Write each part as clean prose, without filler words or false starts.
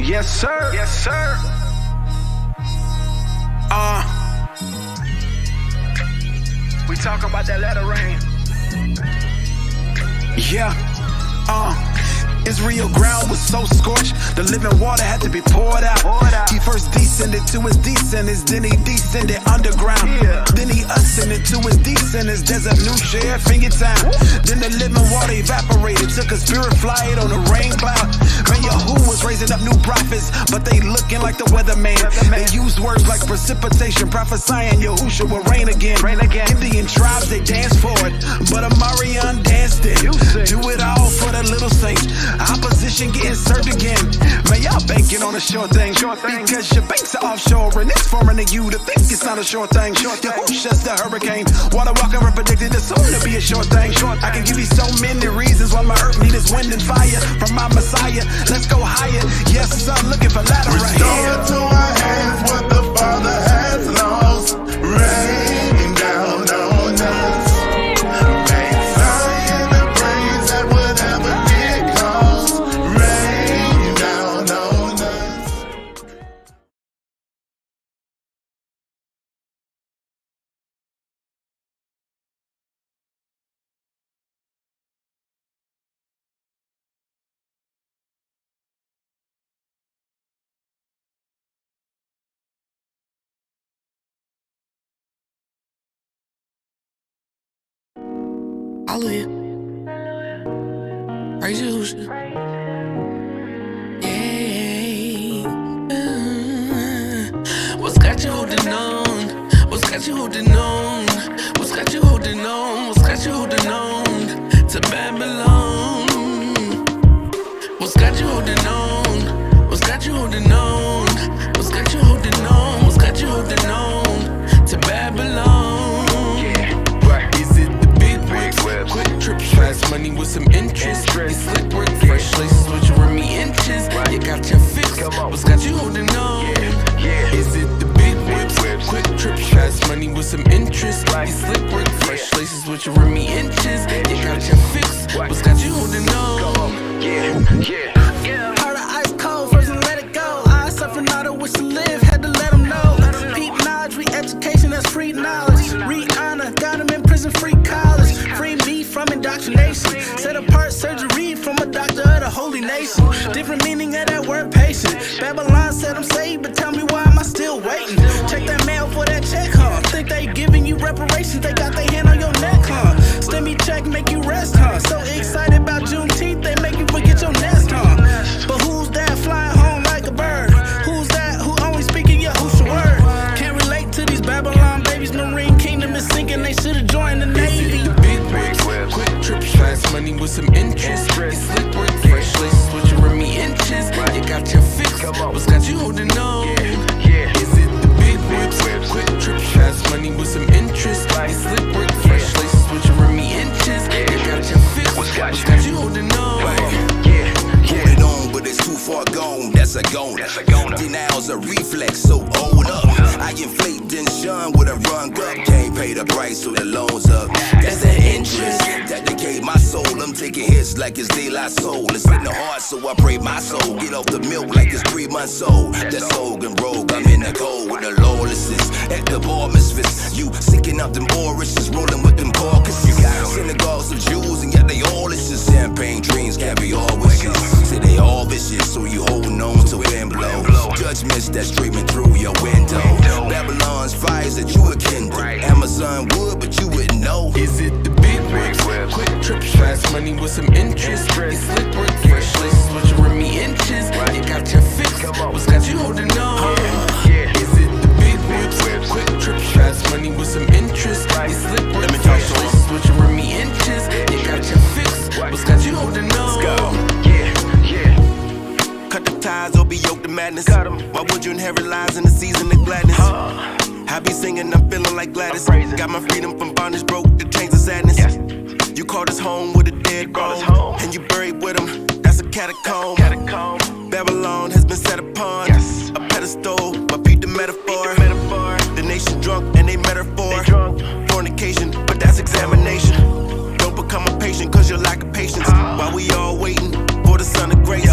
Yes, sir. Yes, sir. We talk about that latter rain. Yeah. Israel ground was so scorched, the living water had to be poured out. He first descended to his descendants, then he descended underground. Then he ascended to his descendants, there's a new sheriff in your town. Then the living water evaporated, took a spirit flight on a rain cloud. Man, Yahu was raising up new prophets, but they looking like the weatherman. They used words like precipitation, prophesying Yahusha will reign again. Indian tribes, they danced for it, but Amarian danced it. Do it all for the little saints. Opposition getting served again. Man, y'all banking on a sure thing. Because your banks are offshore and it's foreign to you to think it's not a sure thing. Yahusha's the hurricane. Water walker predicted it's soon to be a sure thing. I can give you so many reasons why my earth need is wind and fire from my Messiah. Let's go higher. Yes, son, looking for latter rain. Restore to our hands what the Father has lost. Rain down on us. Make Zion the praise at whatever it costs. Rain down on us. Hallelujah. Praise Yahushua. Yeah. What's got you holding on? What's got you holding on? What's got you holding on? What's got you holding on to Babylon? What's got you holding on? What's got you holding on? What's got you holding on? What's got you holding on to Babylon? Quick trips, fast money with some interest. You slick work, fresh laces with your Remy inches. You got your fix, what's got you holding on? Is it the big whips? Quick trips, fast money with some interest. You slick work, fresh laces with your Remy inches. You got your fix, what's got you holding on? Heart of ice cold, first and let it go. I suffer not a wish to live, had to let them know. Peep knowledge, re-education, that's free knowledge. Re-honor, got him in prison, free college. Free me from indoctrination. Set apart surgery from a doctor of the holy nation. Different meaning of that word patient. Babylon said I'm saved, but tell me why am I still waiting? Check that mail for that check, huh? Think they giving you reparations, they got their hand on your neck, huh? Stimmy check make you rest, huh? So excited about Juneteenth, they make you forget your nest, huh? But who's that flying home like a bird? Who's that who only speaking Yahushua word? Can't relate to these Babylon babies, Marine Kingdom is sinking, they should've joined the Navy. Quick trips, fast money with some interest. You slick work, fresh laces with your Remy inches. You got your fix, what's got you holding on? Is it the big whips? Quick trips, fast money with some interest. You slick work, fresh laces with your Remy inches. You got your fix, what's got you holding on? Holding on, but it's too far gone, that's a goner. Denial's a reflex, so hold up. I inflate, then shun with a run up. Can't pay the price, so the loan's up. That's the interest that decay my soul. I'm taking hits like it's daylight soul. It's in the heart, so I pray my soul get off the milk like it's 3 months old. That's old and rogue, I'm in the cold with the lawlessness. At the bar misfits, you seeking out them orifices, rolling with them caucuses. You got synagogues of Jews, and yet they all is just champagne dreams, caviar wishes. Say they all vicious, so you holding on to wind blow. Judgments that's streaming through your window. Babylon's fires that you akin to. Amazon would, but you wouldn't know. Is it the big whips? Quick trips, fast money with some interest. You slick work, fresh laces with your Remy inches. You got your fix, what's got you holding on? Is it the big whips? Quick trips, fast money with some interest. You slick work, fresh laces with your Remy inches. You got your fix, what's got you holding on? Cut the ties or be yoked to madness. Why would you inherit lies in the season of gladness? I be singing, I'm feeling like Gladys. Got my freedom from bondage, broke the chains of sadness. You called us home with a dead bone, and you buried with him, that's a catacomb. Babylon has been set upon a pedestal, but beat the metaphor. The nation drunk and they metaphor. Fornication, but that's examination. Don't become a patient cause you lack of patience. While we all waiting for the son of grace.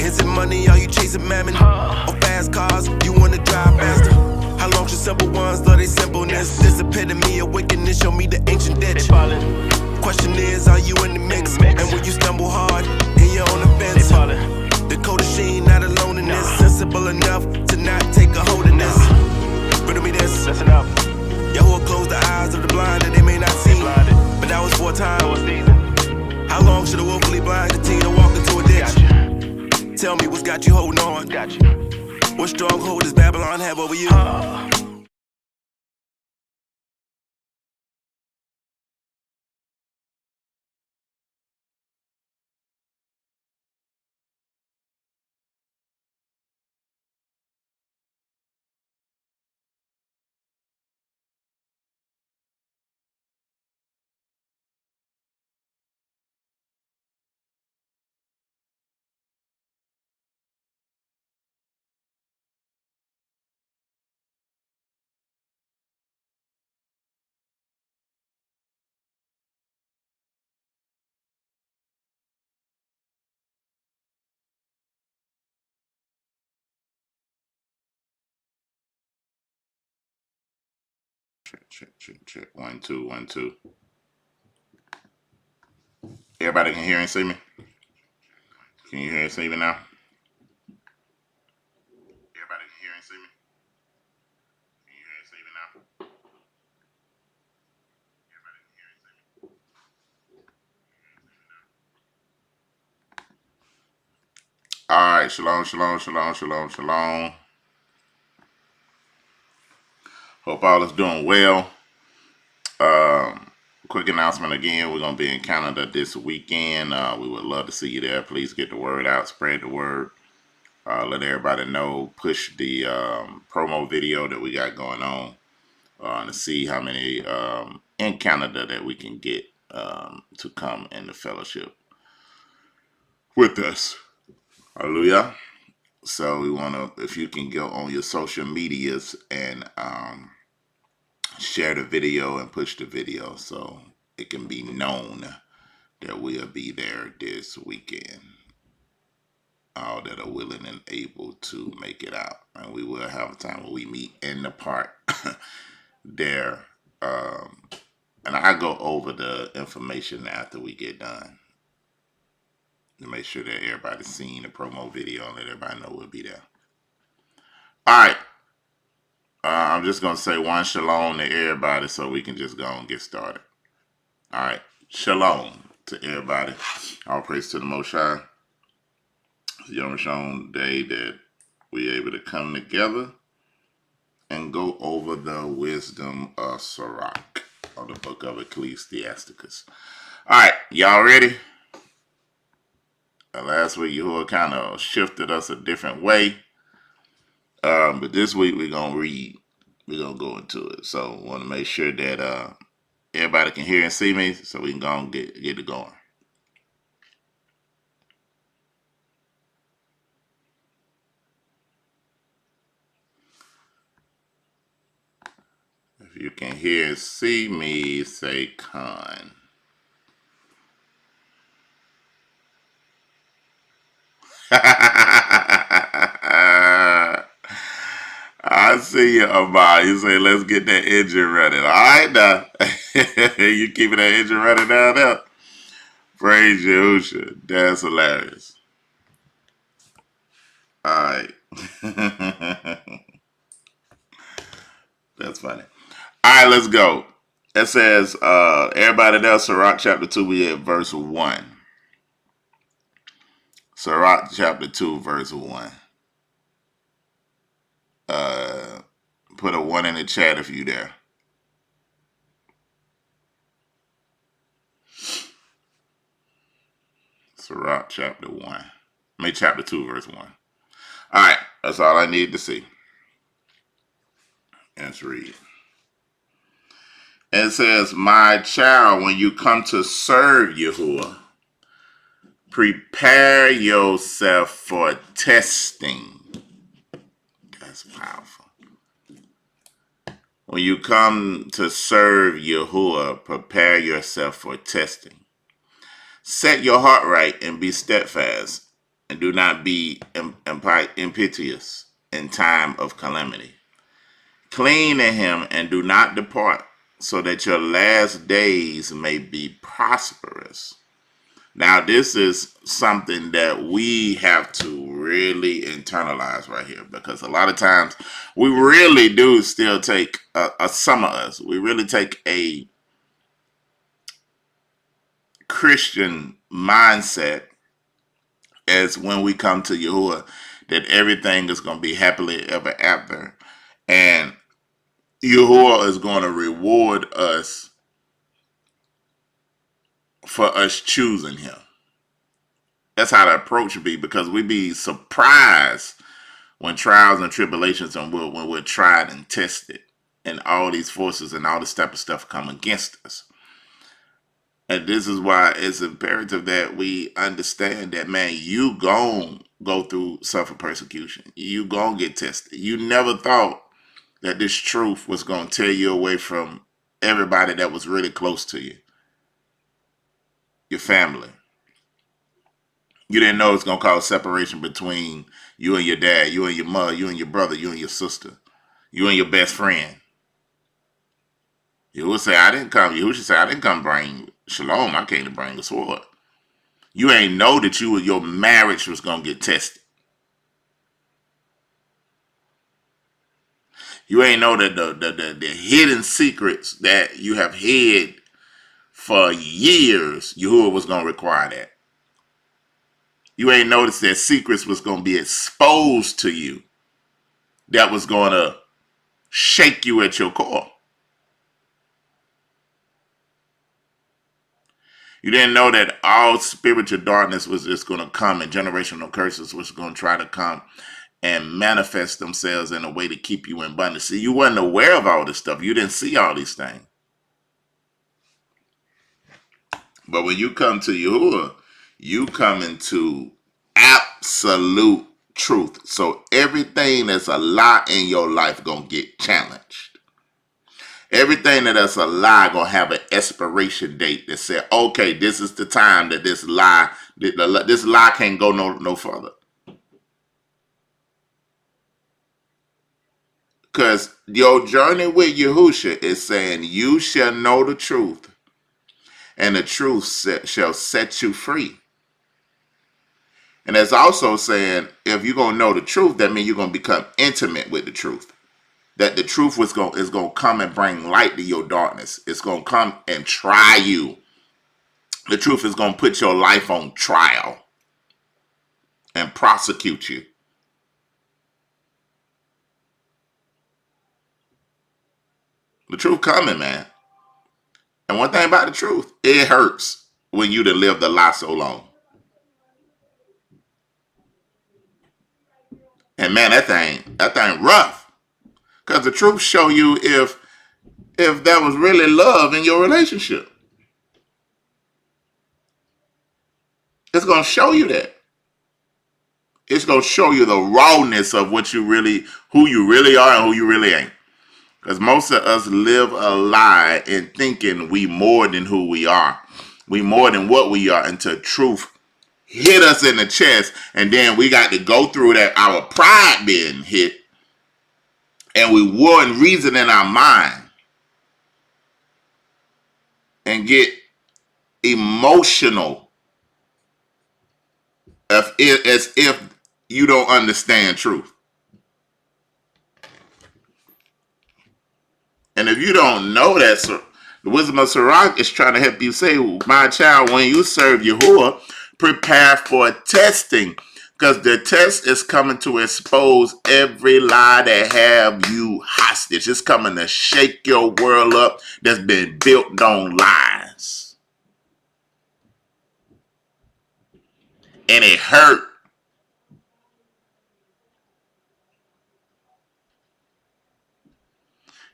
Is it money? Are you chasing mammon? Or fast cars? You wanna drive faster? How long should simple ones love they simpleness? This epitome of wickedness, show me the ancient ditch. Question is, are you in the mix? And will you stumble hard and you're on the fence? Dakota Sheen not alone in this. Sensible enough to not take a hold of this. Riddle me this. Listen up. Yahuwah closed the eyes of the blind that they may not see. But that was for a time. How long should a willfully blind continue to walk into a ditch? Tell me what's got you holding on? What stronghold does Babylon have over you? Check. 1, 2, 1, 2. Everybody can hear and see me? Can you hear and see me now? Everybody can hear and see me? Can you hear and see me now? Everybody can hear and see me? Alright, shalom. Hope all is doing well. Quick announcement again, we're going to be in Canada this weekend. We would love to see you there. Please get the word out, spread the word. Let everybody know, push the promo video that we got going on to see how many in Canada that we can get to come in the fellowship with us. Hallelujah. So we want to, if you can go on your social medias and share the video and push the video so it can be known that we'll be there this weekend. All that are willing and able to make it out. And we will have a time where we meet in the park there. And I go over the information after we get done to make sure that everybody's seen the promo video and let everybody know we'll be there. Alright. I'm just going to say one shalom to everybody so we can just go and get started. Alright. Shalom to everybody. All praise to the Most High. Yom Rishon day that we're able to come together and go over the wisdom of Sirach, or the book of Ecclesiasticus. Alright, y'all ready? Last week Yahuwah kind of shifted us a different way. But this week we're going to read. We're going to go into it. So I want to make sure that everybody can hear and see me so we can go and get it going. If you can hear and see me, say Khan. I see you, Amar. You say, let's get that engine running. All right, now. You keeping that engine running down there? Praise Yahusha. That's hilarious. All right. That's funny. All right, let's go. It says, everybody there, Sirach chapter 2, we at verse 1. Sirach chapter 2, verse 1. Put a 1 in the chat if you there. Sirach chapter 1. Chapter 2, verse 1. Alright, that's all I need to see. Let's read. And it says, my child, when you come to serve Yahuwah, prepare yourself for testing. That's powerful. When you come to serve Yahuwah, prepare yourself for testing. Set your heart right and be steadfast, and do not be impetuous in time of calamity. Cling to him and do not depart, so that your last days may be prosperous. Now, this is something that we have to really internalize right here, because a lot of times we really do still take some of us. We really take a Christian mindset as when we come to Yahuwah, that everything is going to be happily ever after, and Yahuwah is going to reward us for us choosing him. That's how the approach be, because we be surprised when trials and tribulations and when we're tried and tested, and all these forces and all this type of stuff come against us. And this is why it's imperative that we understand that, man, you gon' go through suffer persecution. You gon' get tested. You never thought that this truth was gonna tear you away from everybody that was really close to you, your family. You didn't know it's going to cause separation between you and your dad, you and your mother, you and your brother, you and your sister, you and your best friend. You would say, you should say, I didn't come bring shalom. I came to bring the sword. You ain't know that your marriage was going to get tested. You ain't know that the hidden secrets that you have hid for years, Yahuwah was going to require that. You ain't noticed that secrets was going to be exposed to you that was going to shake you at your core. You didn't know that all spiritual darkness was just going to come, and generational curses was going to try to come and manifest themselves in a way to keep you in bondage. See, you wasn't aware of all this stuff. You didn't see all these things. But when you come to Yahuwah, you come into absolute truth. So everything that's a lie in your life gonna get challenged. Everything that's a lie gonna have an expiration date that said, okay, this is the time that this lie can't go no further. Because your journey with Yahusha is saying, you shall know the truth, and the truth shall set you free. And it's also saying, if you're going to know the truth, that means you're going to become intimate with the truth. That the truth is going to come and bring light to your darkness. It's going to come and try you. The truth is going to put your life on trial and prosecute you. The truth coming, man. And one thing about the truth, it hurts when you done lived a lie so long. And man, that thing rough. Because the truth show you if there was really love in your relationship. It's going to show you that. It's going to show you the rawness of who you really are and who you really ain't. Because most of us live a lie in thinking we more than who we are. We more than what we are, until truth hit us in the chest, and then we got to go through that, our pride being hit, and we war and reason in our mind and get emotional as if you don't understand truth. And if you don't know that, the wisdom of Sirach is trying to help you say, my child, when you serve Yahuwah, prepare for testing, because the test is coming to expose every lie that have you hostage. It's coming to shake your world up that's been built on lies. And it hurt.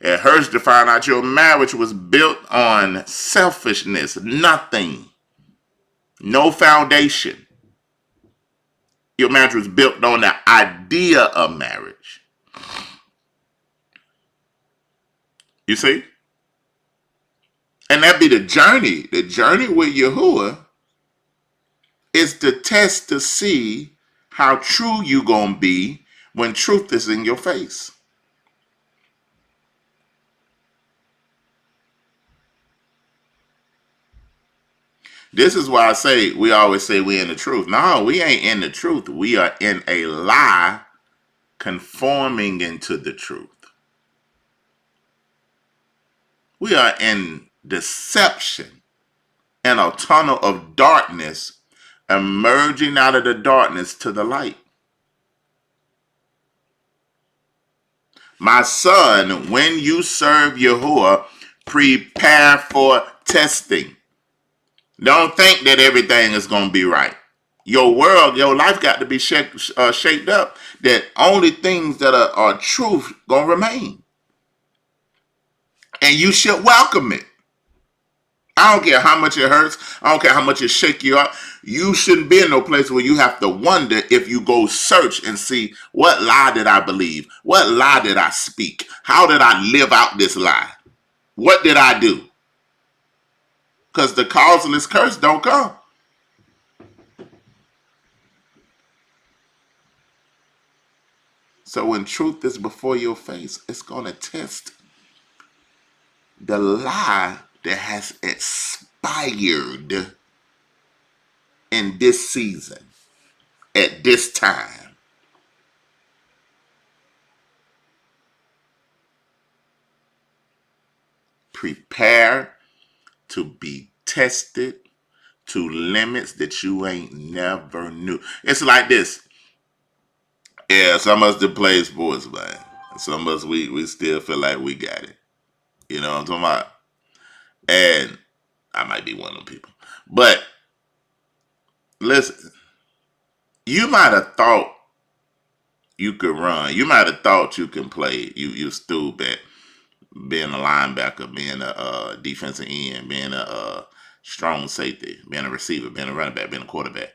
It hurts to find out your marriage was built on selfishness, nothing, no foundation. Your marriage was built on the idea of marriage. You see? And that be the journey. The journey with Yahuwah is the test to see how true you gonna be when truth is in your face. This is why we always say we in the truth. No, we ain't in the truth. We are in a lie conforming into the truth. We are in deception and a tunnel of darkness, emerging out of the darkness to the light. My son, when you serve Yahuwah, prepare for testing. Don't think that everything is going to be right. Your world, your life got to be shaped up that only things that are truth going to remain. And you should welcome it. I don't care how much it hurts. I don't care how much it shake you up. You shouldn't be in no place where you have to wonder if you go search and see, what lie did I believe? What lie did I speak? How did I live out this lie? What did I do? Because the causeless curse don't come. So when truth is before your face, it's going to test the lie that has expired in this season, at this time. Prepare to be tested to limits that you ain't never knew. It's like this. Yeah, some of us that play sports, man. Some of us, we still feel like we got it. You know what I'm talking about? And I might be one of them people. But listen, you might have thought you could run. You might have thought you can play. You stood at being a linebacker, being a defensive end, being a strong safety, being a receiver, being a running back, being a quarterback,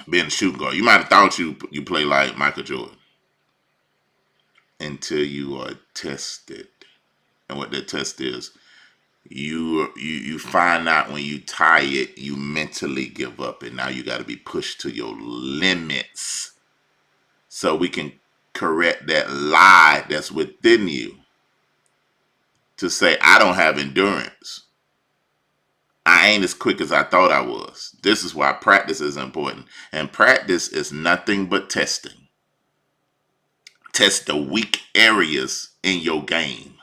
being a shooting guard. You might have thought you play like Michael Jordan until you are tested. And what that test is, you find out when you tired, you mentally give up, and now you got to be pushed to your limits so we can correct that lie that's within you to say, I don't have endurance. I ain't as quick as I thought I was. This is why practice is important. And practice is nothing but testing. Test the weak areas in your game,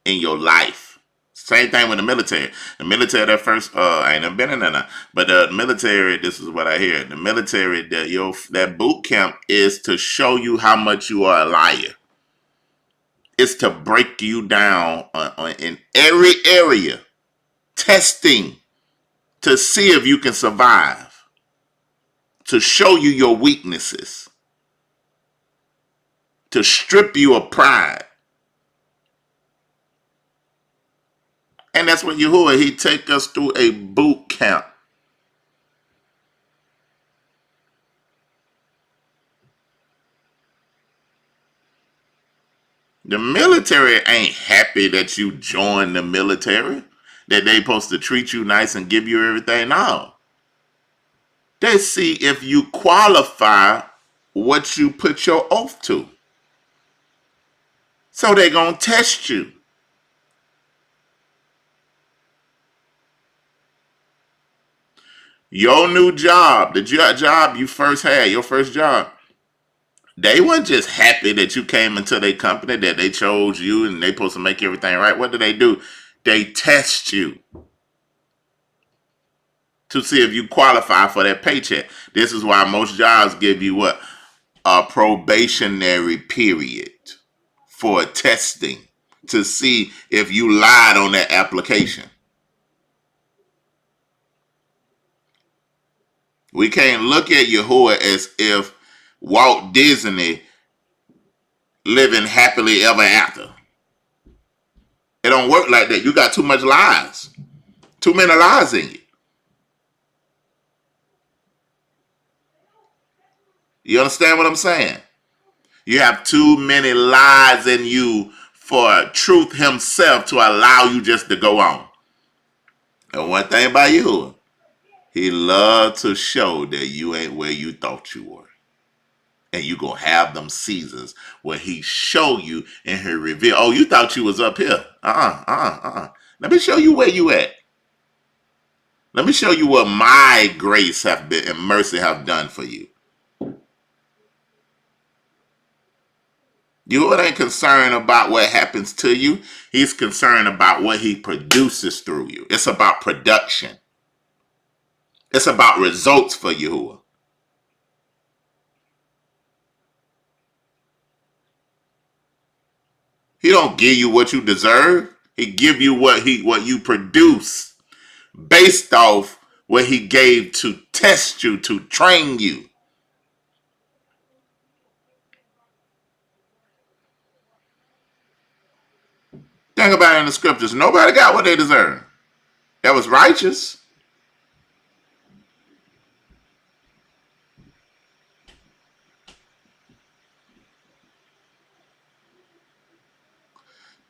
in your life. Same thing with the military. The military, that first, I ain't never been in there, but the military, this is what I hear. The military, that boot camp is to show you how much you are a liar. It's to break you down in every area. Testing to see if you can survive. To show you your weaknesses. To strip you of pride. And that's what Yahuwah, he take us through a boot camp. The military ain't happy that you joined the military, that they supposed to treat you nice and give you everything. No. They see if you qualify what you put your oath to. So they gonna test you. Your new job, the job you first had, your first job, they weren't just happy that you came into their company, that they chose you and they supposed to make everything right. What do? They test you to see if you qualify for that paycheck. This is why most jobs give you what? A probationary period for testing to see if you lied on that application. We can't look at Yahuwah as if Walt Disney living happily ever after. It don't work like that. You got too much lies. Too many lies in you. You understand what I'm saying? You have too many lies in you for truth himself to allow you just to go on. And one thing about you, He loved to show that you ain't where you thought you were. And you gonna have them seasons where he show you and he reveal, oh, you thought you was up here. Let me show you where you at. Let me show you what my grace have been and mercy have done for you. You ain't concerned about what happens to you. He's concerned about what he produces through you. It's about production. It's about results for Yahuwah. He don't give you what you deserve. He give you what you produce based off what he gave to test you, to train you. Think about it in the scriptures. Nobody got what they deserve. That was righteous.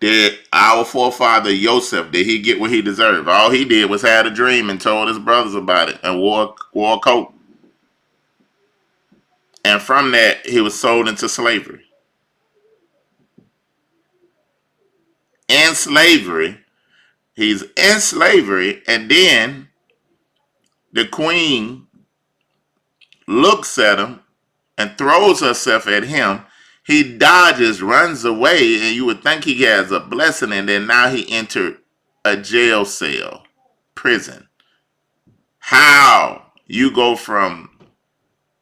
Did our forefather Joseph, did he get what he deserved? All he did was had a dream and told his brothers about it and wore a coat. And from that, he was sold into slavery. In slavery, he's in slavery, and then the queen looks at him and throws herself at him. He dodges, runs away, and you would think he has a blessing, and then now he entered a jail cell, prison. How you go from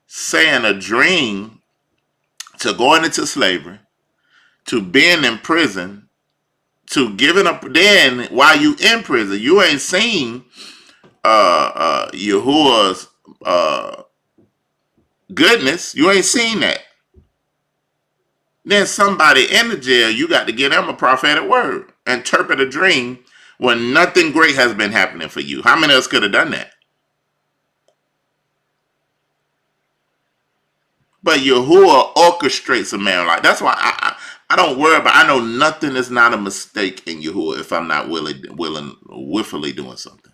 saying a dream to going into slavery to being in prison to giving up. Then while you in prison, you ain't seen Yahuwah's goodness. You ain't seen that. Then somebody in the jail, you got to give them a prophetic word, interpret a dream when nothing great has been happening for you. How many of us could have done that? But Yahuwah orchestrates a man like that's why I don't worry about. I know nothing is not a mistake in Yahuwah if I'm not willfully doing something.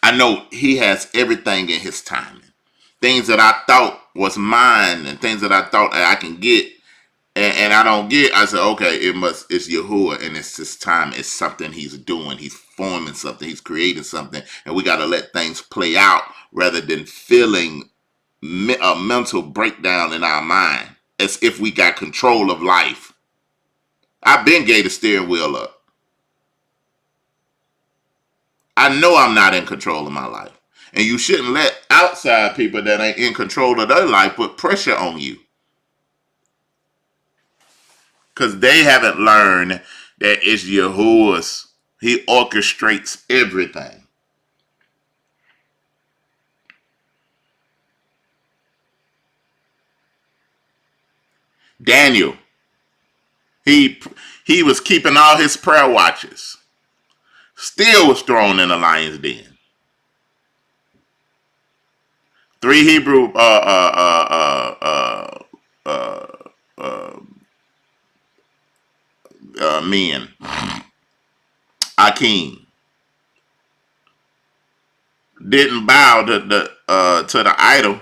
I know He has everything in His timing. Things that I thought was mine and things that I thought I can get and I don't get. I said, okay, it's Yahuwah and it's His time. It's something He's doing. He's forming something. He's creating something, and we got to let things play out rather than feeling a mental breakdown in our mind as if we got control of life. I've been gave the steering wheel up. I know I'm not in control of my life. And you shouldn't let outside people that ain't in control of their life put pressure on you. Because they haven't learned that it's Yahuwah's. He orchestrates everything. Daniel, he was keeping all his prayer watches. Still was thrown in the lion's den. 3 Hebrew men, Akeem, didn't bow to the idol.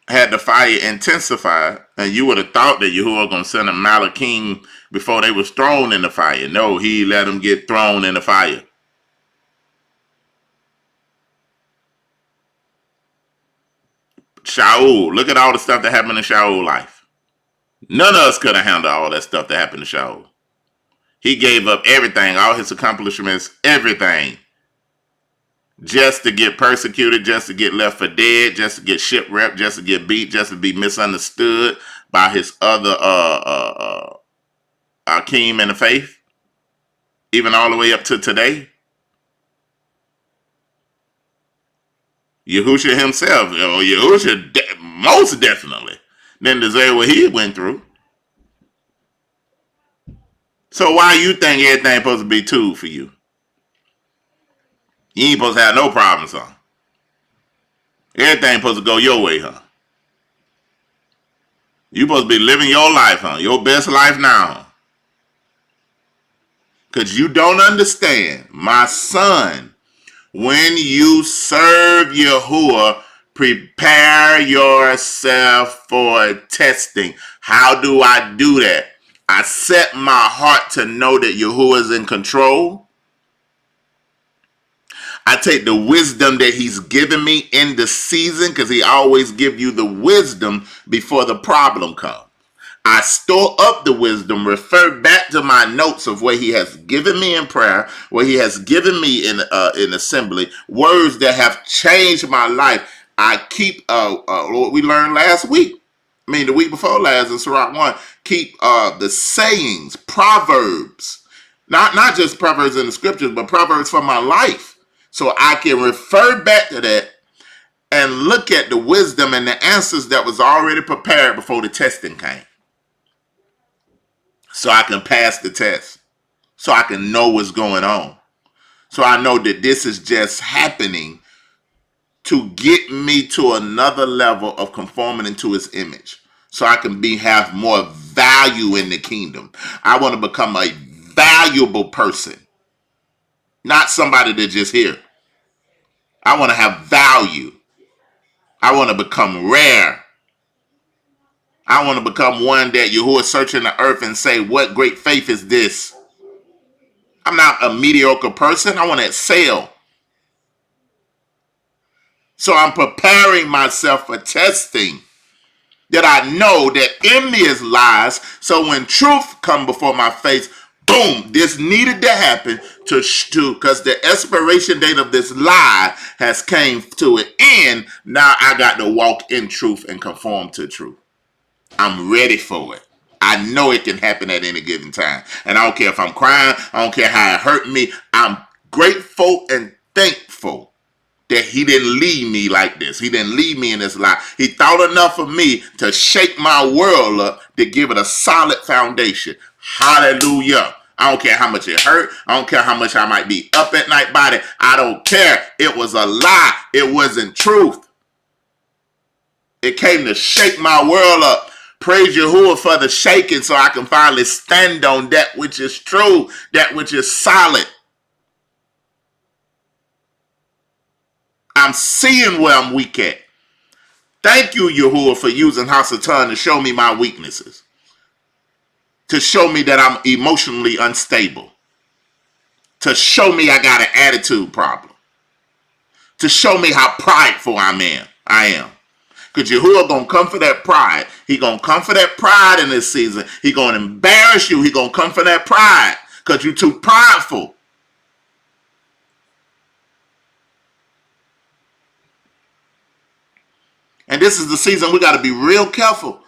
Had the fire intensified, and you would have thought that Yahuwah gonna send a Malachim before they was thrown in the fire. No, He let them get thrown in the fire. Shaul, look at all the stuff that happened in Shaul's life. None of us could have handled all that stuff that happened to Shaul. He gave up everything, all his accomplishments, everything, just to get persecuted, just to get left for dead, just to get shipwrecked, just to get beat, just to be misunderstood by his other Akeem in the faith, even all the way up to today. Yahusha himself, Yahusha most definitely didn't deserve what he went through. So why you think everything supposed to be too for you? You ain't supposed to have no problems, huh? Everything supposed to go your way, huh? You supposed to be living your life, huh? Your best life now, huh? Because you don't understand. My son, when you serve Yahuwah, prepare yourself for testing. How do I do that? I set my heart to know that Yahuwah is in control. I take the wisdom that he's given me in the season, because he always give you the wisdom before the problem comes. I store up the wisdom, refer back to my notes of what he has given me in prayer, what he has given me in assembly, words that have changed my life. I keep what we learned last week. The week before last in Sirach 1. Keep the sayings, proverbs, not just proverbs in the scriptures, but proverbs for my life. So I can refer back to that and look at the wisdom and the answers that was already prepared before the testing came. So I can pass the test. So I can know what's going on. So I know that this is just happening to get me to another level of conforming into his image. So I can have more value in the kingdom. I want to become a valuable person. Not somebody that's just here. I want to have value. I want to become rare. I want to become one that Yahuwah searching the earth and say, what great faith is this? I'm not a mediocre person. I want to excel. So I'm preparing myself for testing. That I know that in me is lies. So when truth come before my face, boom, this needed to happen because the expiration date of this lie has came to an end. Now I got to walk in truth and conform to truth. I'm ready for it. I know it can happen at any given time. And I don't care if I'm crying. I don't care how it hurt me. I'm grateful and thankful that he didn't leave me like this. He didn't leave me in this lie. He thought enough of me to shake my world up, to give it a solid foundation. Hallelujah. I don't care how much it hurt. I don't care how much I might be up at night by it. I don't care. It was a lie. It wasn't truth. It came to shake my world up. Praise Yahuwah for the shaking so I can finally stand on that which is true, that which is solid. I'm seeing where I'm weak at. Thank you, Yahuwah, for using Hasatan to show me my weaknesses. To show me that I'm emotionally unstable. To show me I got an attitude problem. To show me how prideful I am. Because Yahuwah going to come for that pride. He going to come for that pride in this season. He going to embarrass you. He going to come for that pride. Because you're too prideful. And this is the season we got to be real careful.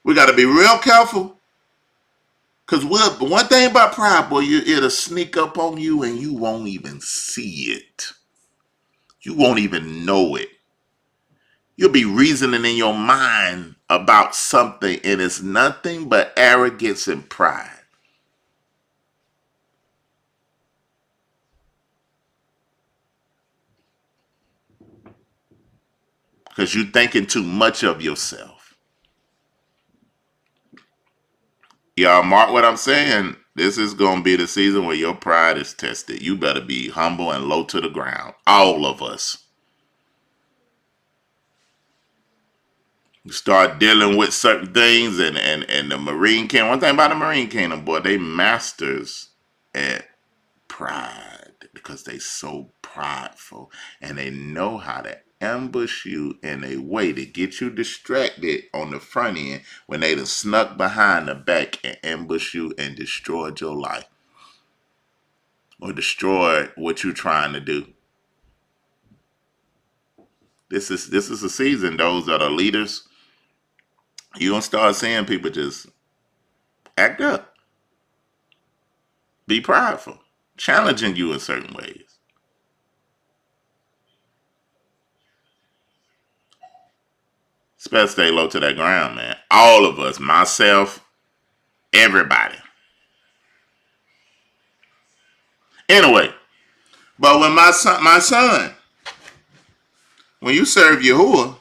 We got to be real careful. Because one thing about pride, boy, it'll sneak up on you and you won't even see it. You won't even know it. You'll be reasoning in your mind about something and it's nothing but arrogance and pride. Because you're thinking too much of yourself. Y'all mark what I'm saying. This is going to be the season where your pride is tested. You better be humble and low to the ground. All of us. You start dealing with certain things and the Marine Kingdom. One thing about the Marine Kingdom, boy, they masters at pride because they so prideful and they know how to ambush you in a way to get you distracted on the front end when they done snuck behind the back and ambush you and destroyed your life or destroyed what you're trying to do. This is a season, those that are leaders. You're going to start seeing people just act up. Be prideful. Challenging you in certain ways. Especially stay low to that ground, man. All of us, myself, everybody. Anyway, but when my son, when you serve Yahuwah,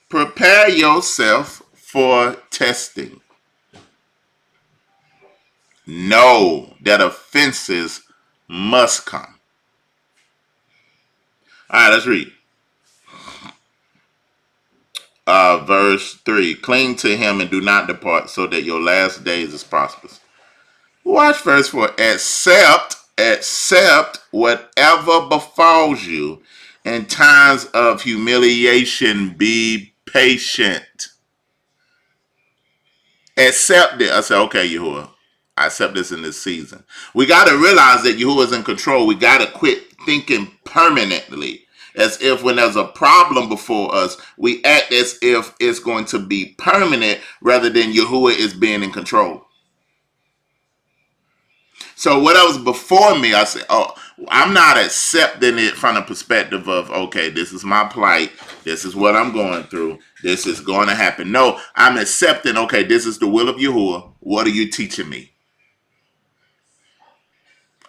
prepare yourself for testing. know that offenses must come. All right, let's read. Verse 3. Cling to him and do not depart, so that your last days is prosperous. Watch verse 4. Accept whatever befalls you in times of humiliation. Be patient. Accept it. I said, okay, Yahuwah, I accept this in this season. We got to realize that Yahuwah is in control. We got to quit thinking permanently, as if when there's a problem before us, we act as if it's going to be permanent rather than Yahuwah is being in control. So what was before me, I said, oh, I'm not accepting it from the perspective of, okay, this is my plight. This is what I'm going through. This is going to happen. No, I'm accepting, okay, this is the will of Yahuwah. What are you teaching me?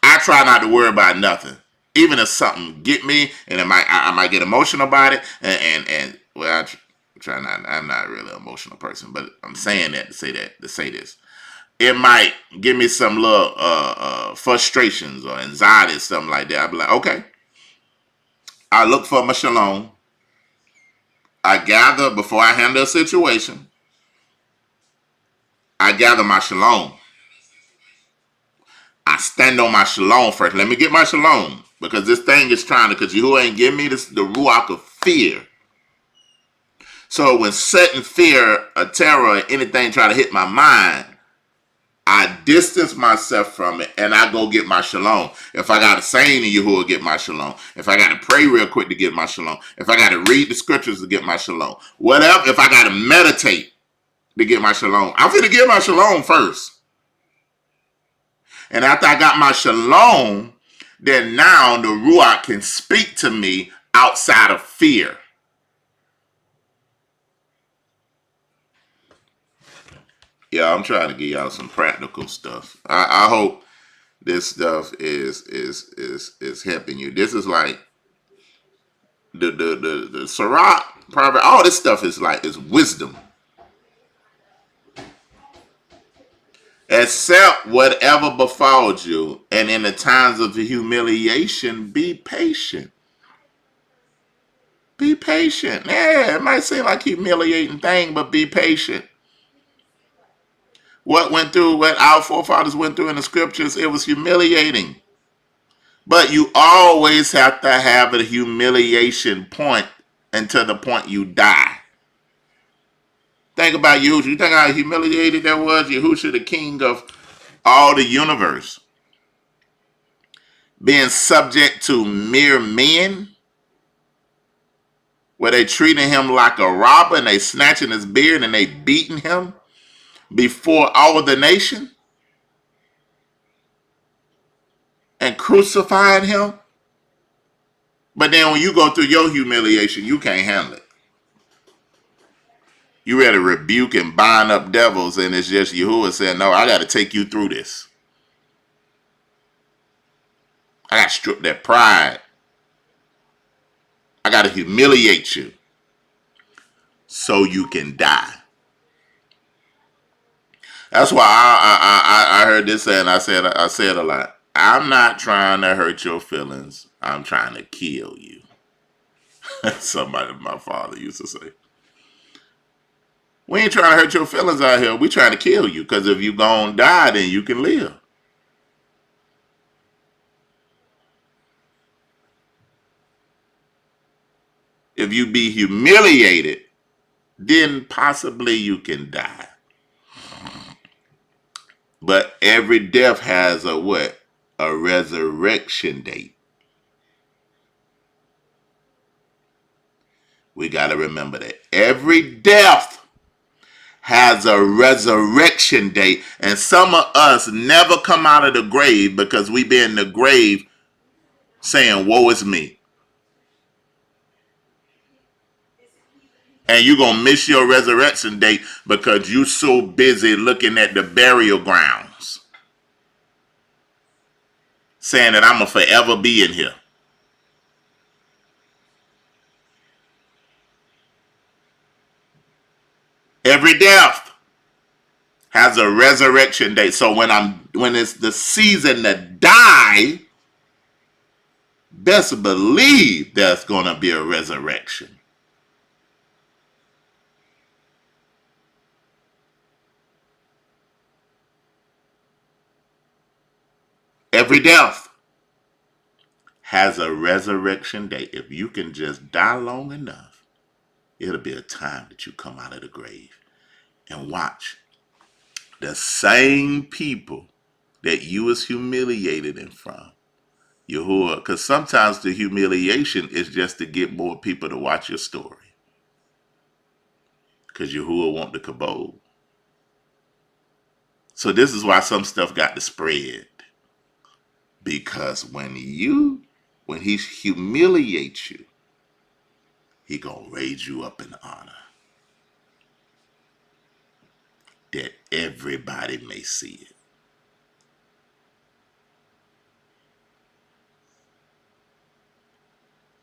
I try not to worry about nothing. Even if something get me and I might get emotional about it. And well, I'm not really an emotional person, but I'm saying that to say this. It might give me some little frustrations or anxiety or something like that. I'll be like, okay. I look for my shalom. I gather before I handle a situation. I gather my shalom. I stand on my shalom first. Let me get my shalom. Because this thing is trying to, because you ain't give me this, the ruach of fear. So when certain fear or terror or anything try to hit my mind, I distance myself from it and I go get my shalom. If I got to sing to Yahuwah, get my shalom. If I got to pray real quick to get my shalom. If I got to read the scriptures to get my shalom. Whatever, if I got to meditate to get my shalom. I'm going to get my shalom first. And after I got my shalom, then now the Ruach can speak to me outside of fear. Yeah, I'm trying to give y'all some practical stuff. I hope this stuff is helping you. This is like the Sirach, Proverbs, all this stuff is wisdom. Accept whatever befalls you, and in the times of humiliation, be patient. Be patient. Yeah, it might seem like a humiliating thing, but be patient. What our forefathers went through in the scriptures, it was humiliating. But you always have to have a humiliation point until the point you die. Think about Yahushua. You think how humiliated that was? Yahushua, the king of all the universe, being subject to mere men, where they treating him like a robber and they snatching his beard and they beating him before all of the nation and crucifying him. But then when you go through your humiliation, you can't handle it. You ready to rebuke and bind up devils, and it's just Yahuwah saying, no, I got to take you through this. I got to strip that pride. I got to humiliate you so you can die. That's why I heard this saying. I said a lot. I'm not trying to hurt your feelings. I'm trying to kill you. Somebody my father used to say. We ain't trying to hurt your feelings out here. We trying to kill you, because if you gonna die, then you can live. If you be humiliated, then possibly you can die. But every death has a what? A resurrection date. We got to remember that. Every death has a resurrection date. And some of us never come out of the grave because we be in the grave saying, woe is me. And you're going to miss your resurrection date because you're so busy looking at the burial grounds, saying that I'm going to forever be in here. Every death has a resurrection date. So when it's the season to die, best believe there's gonna be a resurrection. Every death has a resurrection date. If you can just die long enough, it'll be a time that you come out of the grave. And watch, the same people that you was humiliated in from, Yahuwah, because sometimes the humiliation is just to get more people to watch your story. Because Yahuwah want the kabod. So this is why some stuff got to spread. Because when he humiliates you, he gonna raise you up in honor. That everybody may see it.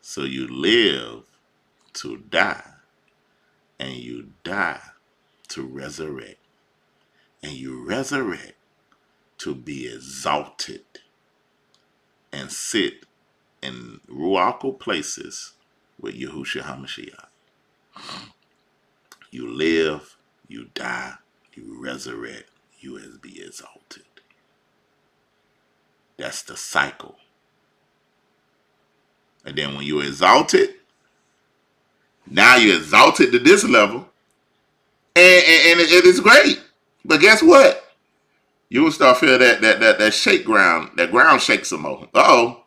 So you live to die, and you die to resurrect, and you resurrect to be exalted and sit in ruachal places with Yahushua HaMashiach. You live, you die, you resurrect, you be exalted. That's the cycle. And then when you're exalted, now you're exalted to this level, and it is great. But guess what? You will start feeling that shake ground, that ground shake some more. Uh-oh,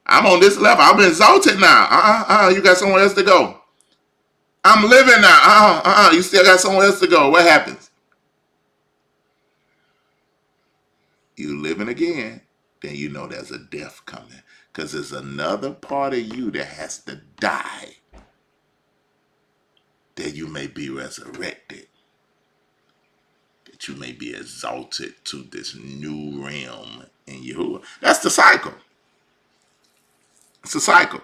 I'm on this level. I'm exalted now. You got somewhere else to go. I'm living now. You still got somewhere else to go. What happens? You living again, then you know there's a death coming. Because there's another part of you that has to die that you may be resurrected. That you may be exalted to this new realm in Yahuwah. That's the cycle. It's a cycle.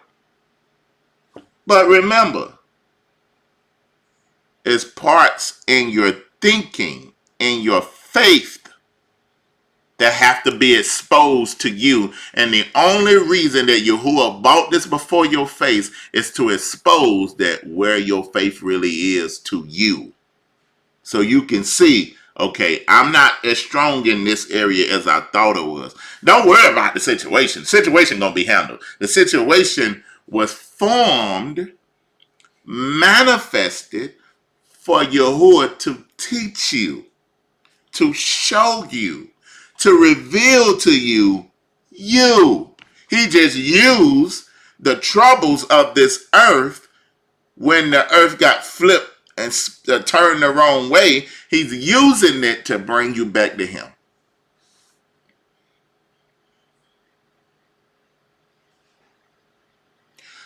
But remember, it's parts in your thinking, in your faith, that have to be exposed to you. And the only reason that Yahuwah brought this before your face is to expose that where your faith really is to you. So you can see, okay, I'm not as strong in this area as I thought it was. Don't worry about the situation. The situation gonna be handled. The situation was formed, manifested for Yahuwah to teach you, to show you, to reveal to you. He just used the troubles of this earth when the earth got flipped and turned the wrong way. He's using it to bring you back to him.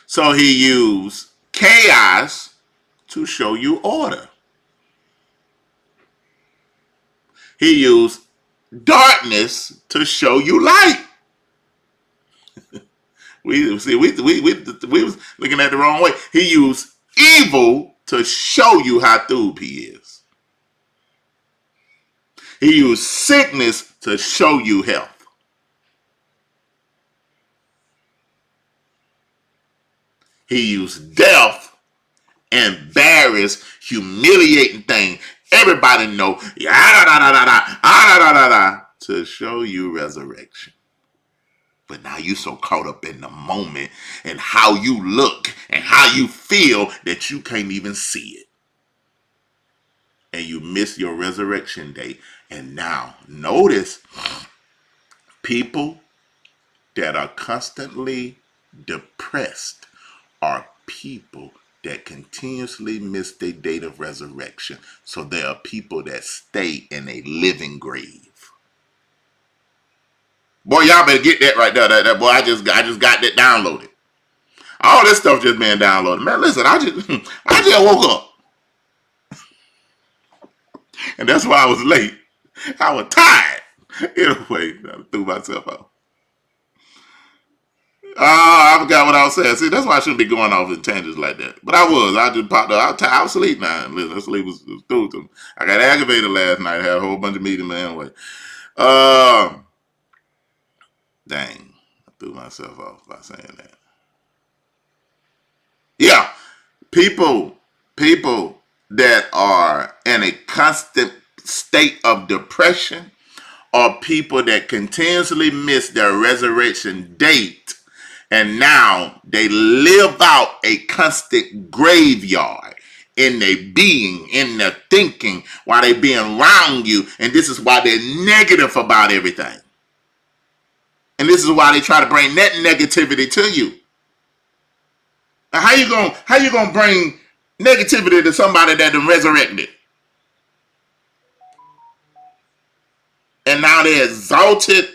So he used chaos to show you order. He used darkness to show you light. We was looking at the wrong way. He used evil to show you how through he is. He used sickness to show you health. He used death, embarrassed, humiliating thing. Everybody know, to show you resurrection. But now you so caught up in the moment and how you look and how you feel that you can't even see it. And you miss your resurrection day. And now notice, people that are constantly depressed are people that continuously miss their date of resurrection. So there are people that stay in a living grave. Boy, y'all better get that right there. That boy, I just got that downloaded. All this stuff just being downloaded. Man, listen, I just woke up. And that's why I was late. I was tired. Anyway, I threw myself out. Oh, I forgot what I was saying. See, that's why I shouldn't be going off in tangents like that. But I was. I just popped up. I was asleep now. Listen, sleep was through to me. I got aggravated last night. Had a whole bunch of meetings, man. Anyway. Dang. I threw myself off by saying that. Yeah. People that are in a constant state of depression are people that continuously miss their resurrection date, and now they live out a constant graveyard in their being, in their thinking, while they being around you, and this is why they're negative about everything. And this is why they try to bring that negativity to you. Now, how you gonna bring negativity to somebody that done resurrected? And now they're exalted,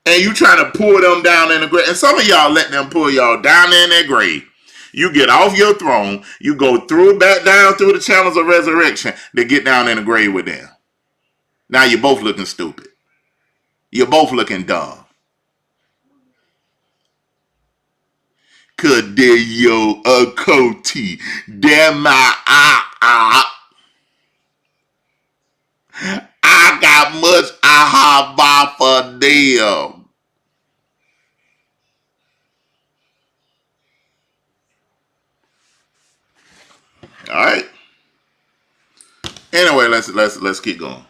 and you trying to pull them down in the grave. And some of y'all let them pull y'all down in their grave. You get off your throne, you go back down through the channels of resurrection to get down in the grave with them. Now you're both looking stupid. You're both looking dumb. Kadeo Akoti. Damn I got much ahava for them. All right. Anyway, let's keep going.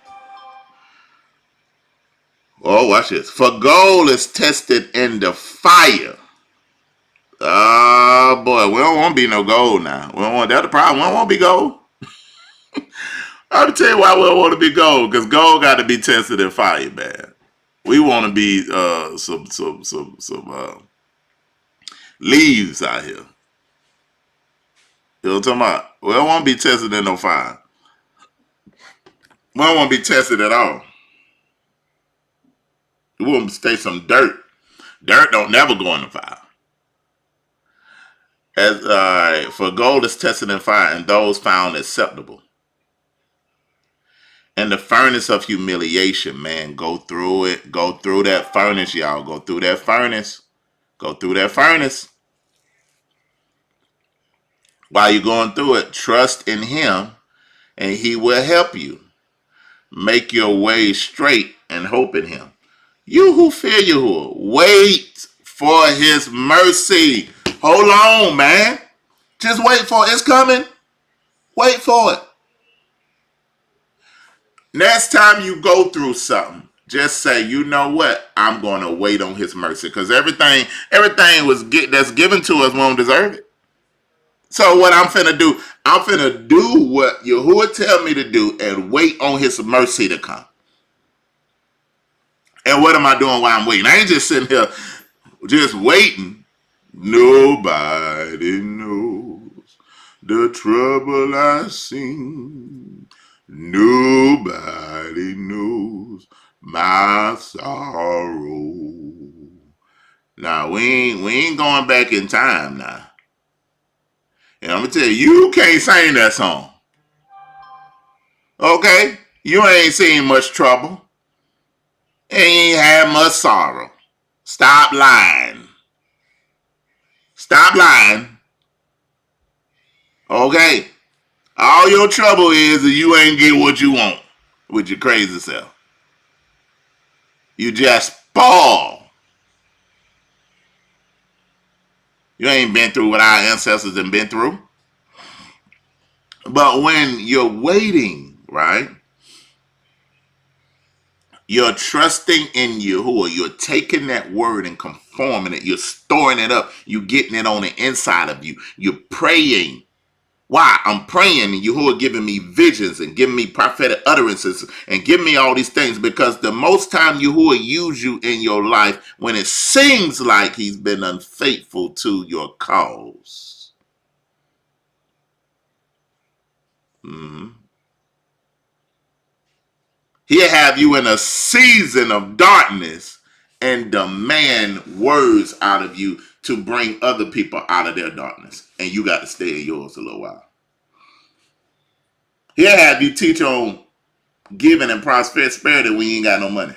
Oh, watch this. For gold is tested in the fire. Oh boy, we don't want to be no gold now. We don't want that. The problem. We don't want to be gold. I'll tell you why we don't want to be gold. Because gold got to be tested in fire, man. We want to be some leaves out here. You know what I'm talking about? We don't want to be tested in no fire. We don't want to be tested at all. We want to stay some dirt. Dirt don't never go in the fire. For gold is tested in fire, and those found acceptable. And the furnace of humiliation, man, go through it. Go through that furnace, y'all. Go through that furnace. Go through that furnace. While you're going through it, trust in him, and he will help you. Make your way straight and hope in him. You who fear Yahuwah, wait for his mercy. Hold on, man. Just wait for it. It's coming. Wait for it. Next time you go through something, just say, you know what? I'm going to wait on his mercy. Because everything that's given to us won't deserve it. So what I'm finna do, I'm finna do what Yahuwah tell me to do and wait on his mercy to come. And what am I doing while I'm waiting? I ain't just sitting here just waiting. Nobody knows the trouble I seen. Nobody knows my sorrow. Now we ain't going back in time now. And I'm gonna tell you can't sing that song. Okay? You ain't seen much trouble. Ain't had much sorrow. Stop lying. Stop lying. Okay? All your trouble is that you ain't get what you want with your crazy self. You just spoil. You ain't been through what our ancestors have been through. But when you're waiting, right? You're trusting in Yahuwah. You're taking that word and conforming it. You're storing it up. You're getting it on the inside of you. You're praying. Why? I'm praying and Yahuwah giving me visions and giving me prophetic utterances and giving me all these things, because the most time Yahuwah use you in your life when it seems like he's been unfaithful to your cause. He'll have you in a season of darkness and demand words out of you to bring other people out of their darkness. And you got to stay in yours a little while. He'll have you teach on giving and prosperity when you ain't got no money.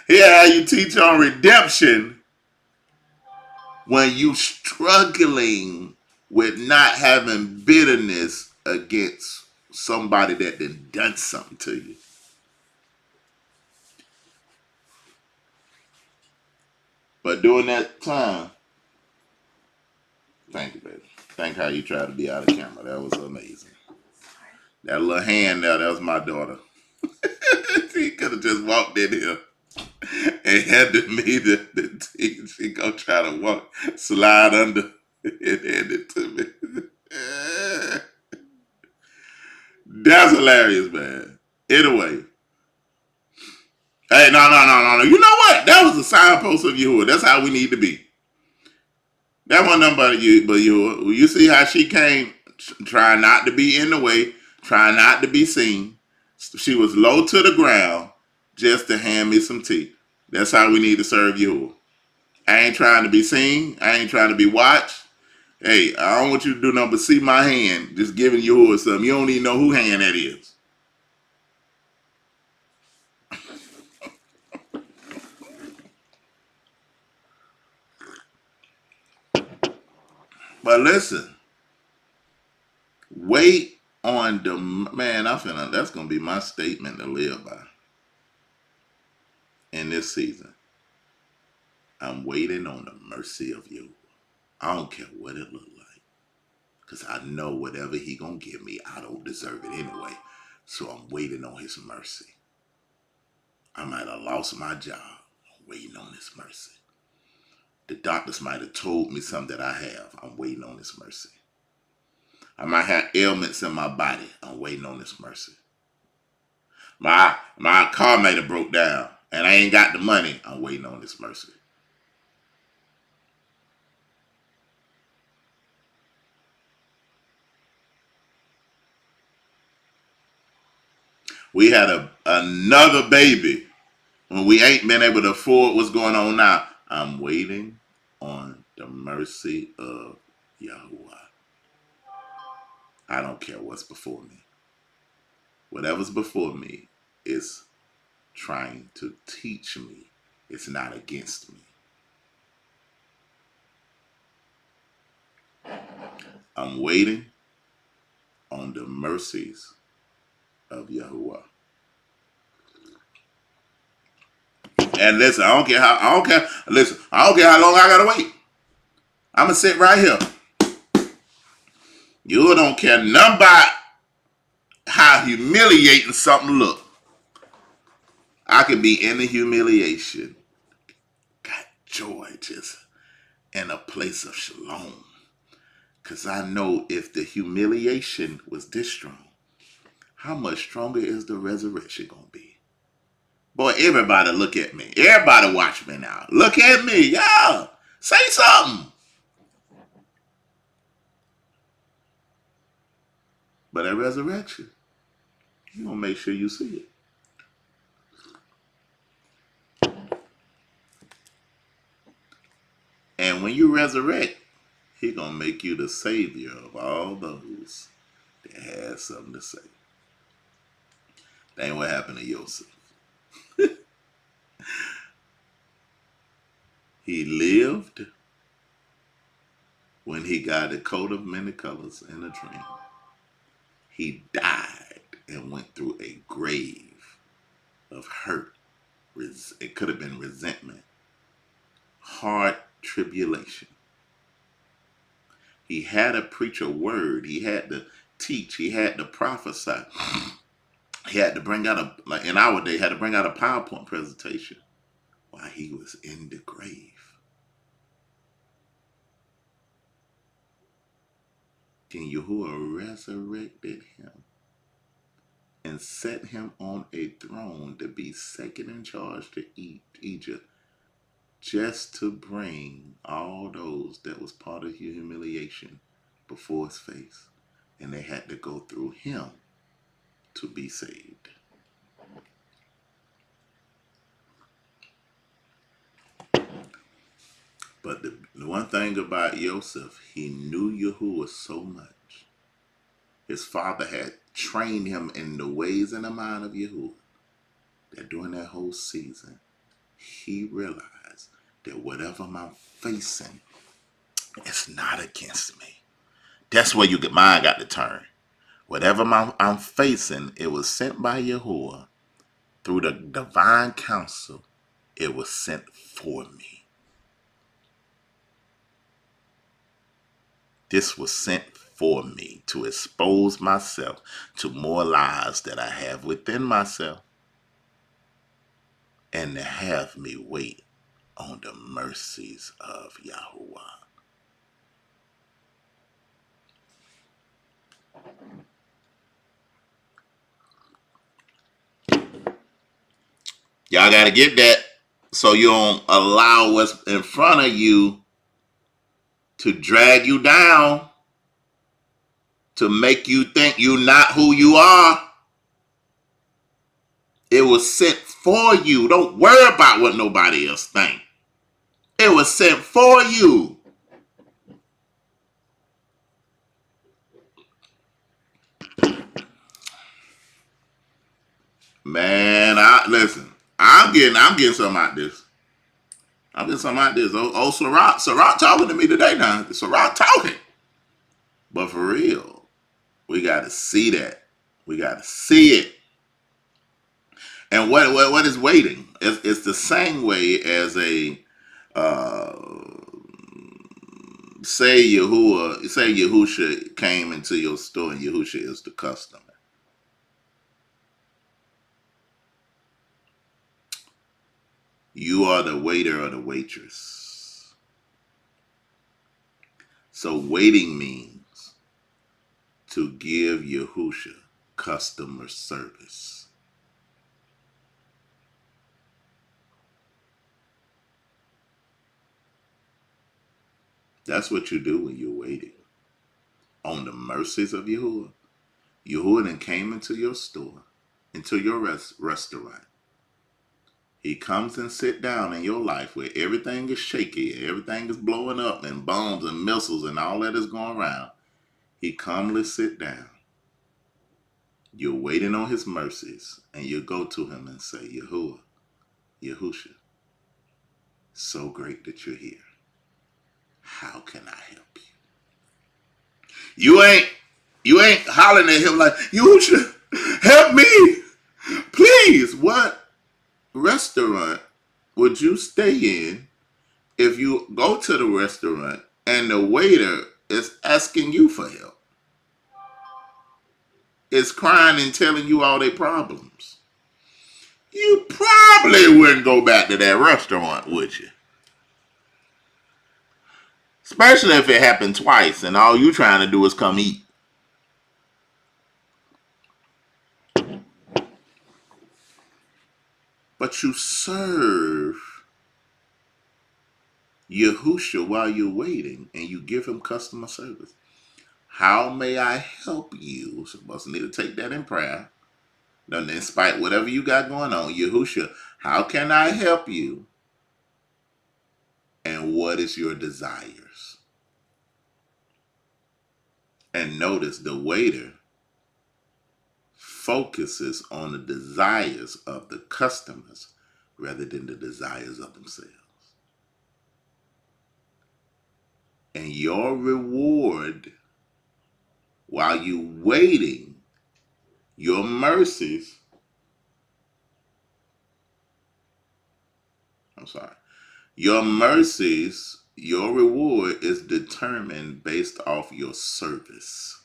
Yeah, you teach on redemption when you struggling with not having bitterness against somebody that done something to you. But during that time, thank you, baby. Thank how you tried to be out of camera. That was amazing. That little hand there, that was my daughter. She could have just walked in here and handed me the tea. She gonna try to slide under and hand it to me. That's hilarious, man. Anyway. Hey, no. You know what? That was a signpost of Yahuwah. That's how we need to be. That wasn't nobody but Yahuwah. You see how she came trying not to be in the way, trying not to be seen. She was low to the ground just to hand me some tea. That's how we need to serve Yahuwah. I ain't trying to be seen. I ain't trying to be watched. Hey, I don't want you to do nothing but see my hand just giving Yahuwah something. You don't even know who hand that is. But listen, wait on the man. That's gonna be my statement to live by in this season. I'm waiting on the mercy of you. I don't care what it look like, cause I know whatever he gonna give me, I don't deserve it anyway. So I'm waiting on his mercy. I might have lost my job. I'm waiting on his mercy. The doctors might have told me something that I have. I'm waiting on his mercy. I might have ailments in my body. I'm waiting on his mercy. My car might have broke down and I ain't got the money. I'm waiting on his mercy. We had another baby when we ain't been able to afford what's going on now. I'm waiting on the mercy of Yahuwah. I don't care what's before me. Whatever's before me is trying to teach me. It's not against me. I'm waiting on the mercies of Yahuwah. And listen, I don't care how long I gotta wait. I'ma sit right here. You don't care nothing about how humiliating something look. I could be in the humiliation. Got joy just in a place of shalom. Cause I know if the humiliation was this strong, how much stronger is the resurrection gonna be? Boy, everybody look at me. Everybody watch me now. Look at me. Y'all. Say something. But at resurrection, you gonna make sure you see it. And when you resurrect, he gonna make you the savior of all those that had something to say. That ain't what happened to Joseph. He lived when he got a coat of many colors in a dream. He died and went through a grave of hurt. It could have been resentment, hard tribulation. He had to preach a word. He had to teach. He had to prophesy. He had to bring out in our day, had to bring out a PowerPoint presentation while he was in the grave. Then Yahuwah resurrected him and set him on a throne to be second in charge to Egypt, just to bring all those that was part of humiliation before his face. And they had to go through him to be saved. But the one thing about Joseph, he knew Yahuwah so much. His father had trained him in the ways and the mind of Yahuwah, that during that whole season, he realized that whatever I'm facing, it's not against me. That's where you get mine got to turn. Whatever I'm facing, it was sent by Yahuwah through the divine counsel. It was sent for me. This was sent for me to expose myself to more lies that I have within myself and to have me wait on the mercies of Yahuwah. Y'all got to get that so you don't allow what's in front of you to drag you down, to make you think you're not who you are. It was sent for you. Don't worry about what nobody else thinks. It was sent for you. Man, listen. I'm getting something out of this. I'm getting something out of this. Oh, Sirach talking to me today now. Sirach talking. But for real, we got to see that. We got to see it. And what is waiting? It's the same way as a say Yahusha came into your store and Yahusha is the customer. You are the waiter or the waitress. So waiting means to give Yahusha customer service. That's what you do when you're waiting on the mercies of Yahuwah. Yahuwah then came into your store, into your restaurant. He comes and sit down in your life where everything is shaky, everything is blowing up, and bombs and missiles and all that is going around. He calmly sit down. You're waiting on his mercies, and you go to him and say, Yahuwah, Yahusha, so great that you're here. How can I help you? You ain't hollering at him like, Yahusha, help me, please. What restaurant would you stay in if you go to the restaurant and the waiter is asking you for help? Is crying and telling you all their problems? You probably wouldn't go back to that restaurant, would you? Especially if it happened twice and all you trying to do is come eat. But you serve Yahusha while you're waiting and you give him customer service. How may I help you? Supposed to need to take that in prayer. Then, in spite of whatever you got going on, Yahusha, how can I help you? And what is your desires? And notice the waiter focuses on the desires of the customers rather than the desires of themselves. And your reward while you waiting, your mercies, your mercies, your reward is determined based off your service.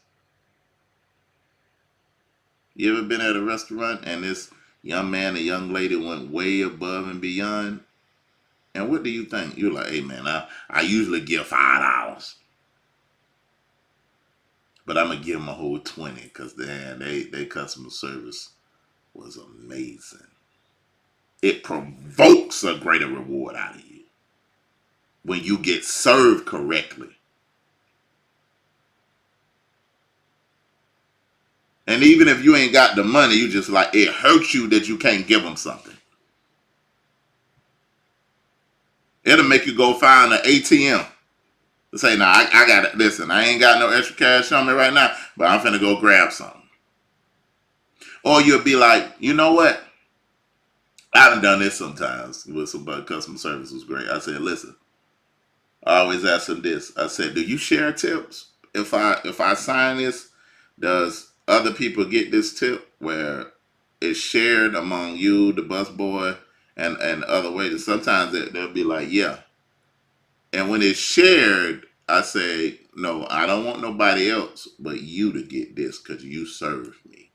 You ever been at a restaurant and this young man or young lady went way above and beyond? And what do you think? You're like, hey man, I usually give $5. But I'm going to give them a whole 20 because they customer service was amazing. It provokes a greater reward out of you when you get served correctly. And even if you ain't got the money, you just like, it hurts you that you can't give them something. It'll make you go find an ATM. Say, nah, I got it. Listen, I ain't got no extra cash on me right now, but I'm finna go grab something. Or you'll be like, you know what? I've done this sometimes with somebody. Customer service was great. I said, listen, I always ask them this. I said, do you share tips? If I sign this, does other people get this tip where it's shared among you, the busboy, and other waiters? Sometimes they'll be like, yeah. And when it's shared, I say, no, I don't want nobody else but you to get this because you served me.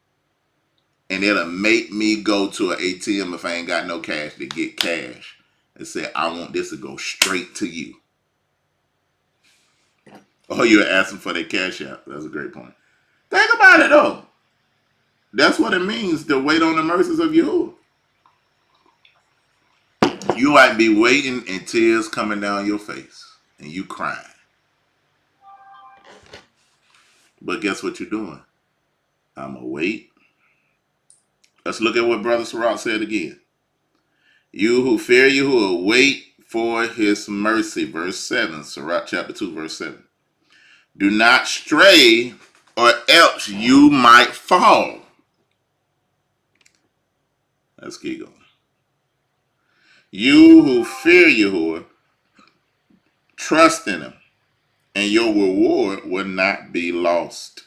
And it'll make me go to an ATM if I ain't got no cash to get cash and say, I want this to go straight to you. Oh, you're asking for that cash out. That's a great point. Think about it though. That's what it means to wait on the mercies of Yahuwah. You might be waiting and tears coming down your face and you crying. But guess what you're doing? I'm going to wait. Let's look at what Brother Sirach said again. You who fear Yahuwah, wait for his mercy. Verse 7, Sirach chapter 2, verse 7. Do not stray or else you might fall. Let's keep going. You who fear Yahuwah, trust in him, and your reward will not be lost.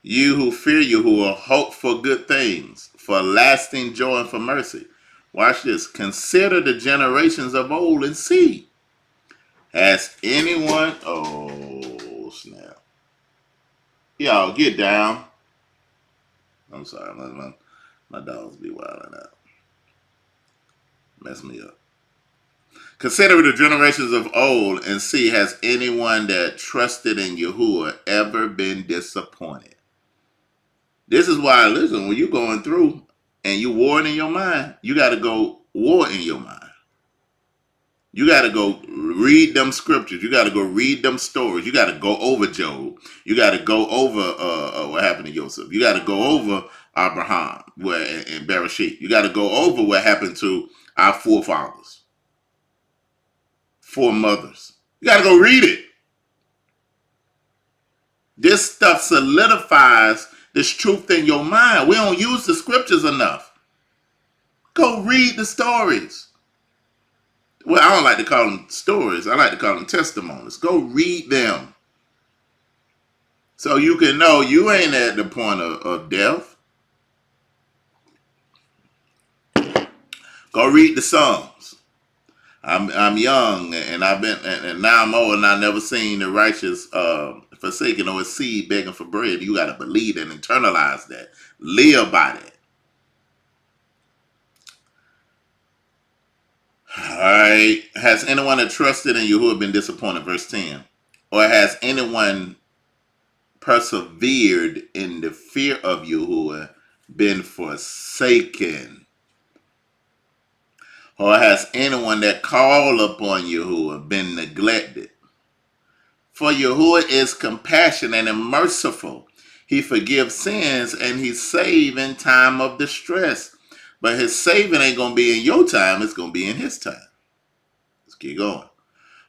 You who fear Yahuwah, hope for good things, for lasting joy and for mercy. Watch this. Consider the generations of old and see. Has anyone... Oh, snap. Y'all, get down. I'm sorry. My dogs be wilding out. Mess me up. Consider the generations of old and see, has anyone that trusted in Yahuwah ever been disappointed? This is why, listen, when you're going through and you warring in your mind, you got to go war in your mind. You got to go read them scriptures. You got to go read them stories. You got to go over Job. You got to go over what happened to Joseph. You got to go over Abraham and Bereshit. You got to go over what happened to our forefathers, foremothers. You got to go read it. This stuff solidifies this truth in your mind. We don't use the scriptures enough. Go read the stories. Well, I don't like to call them stories. I like to call them testimonies. Go read them. So you can know you ain't at the point of death. Go read the Psalms. I'm young and I've been and now I'm old and I never seen the righteous forsaken or his seed begging for bread. You got to believe and internalize that. Live by that. All right. Has anyone that trusted in Yahuwah been disappointed? Verse 10. Or has anyone persevered in the fear of Yahuwah been forsaken? Or has anyone that called upon Yahuwah been neglected? For Yahuwah is compassionate and merciful. He forgives sins and he saves in time of distress. But his saving ain't going to be in your time. It's going to be in his time. Let's keep going.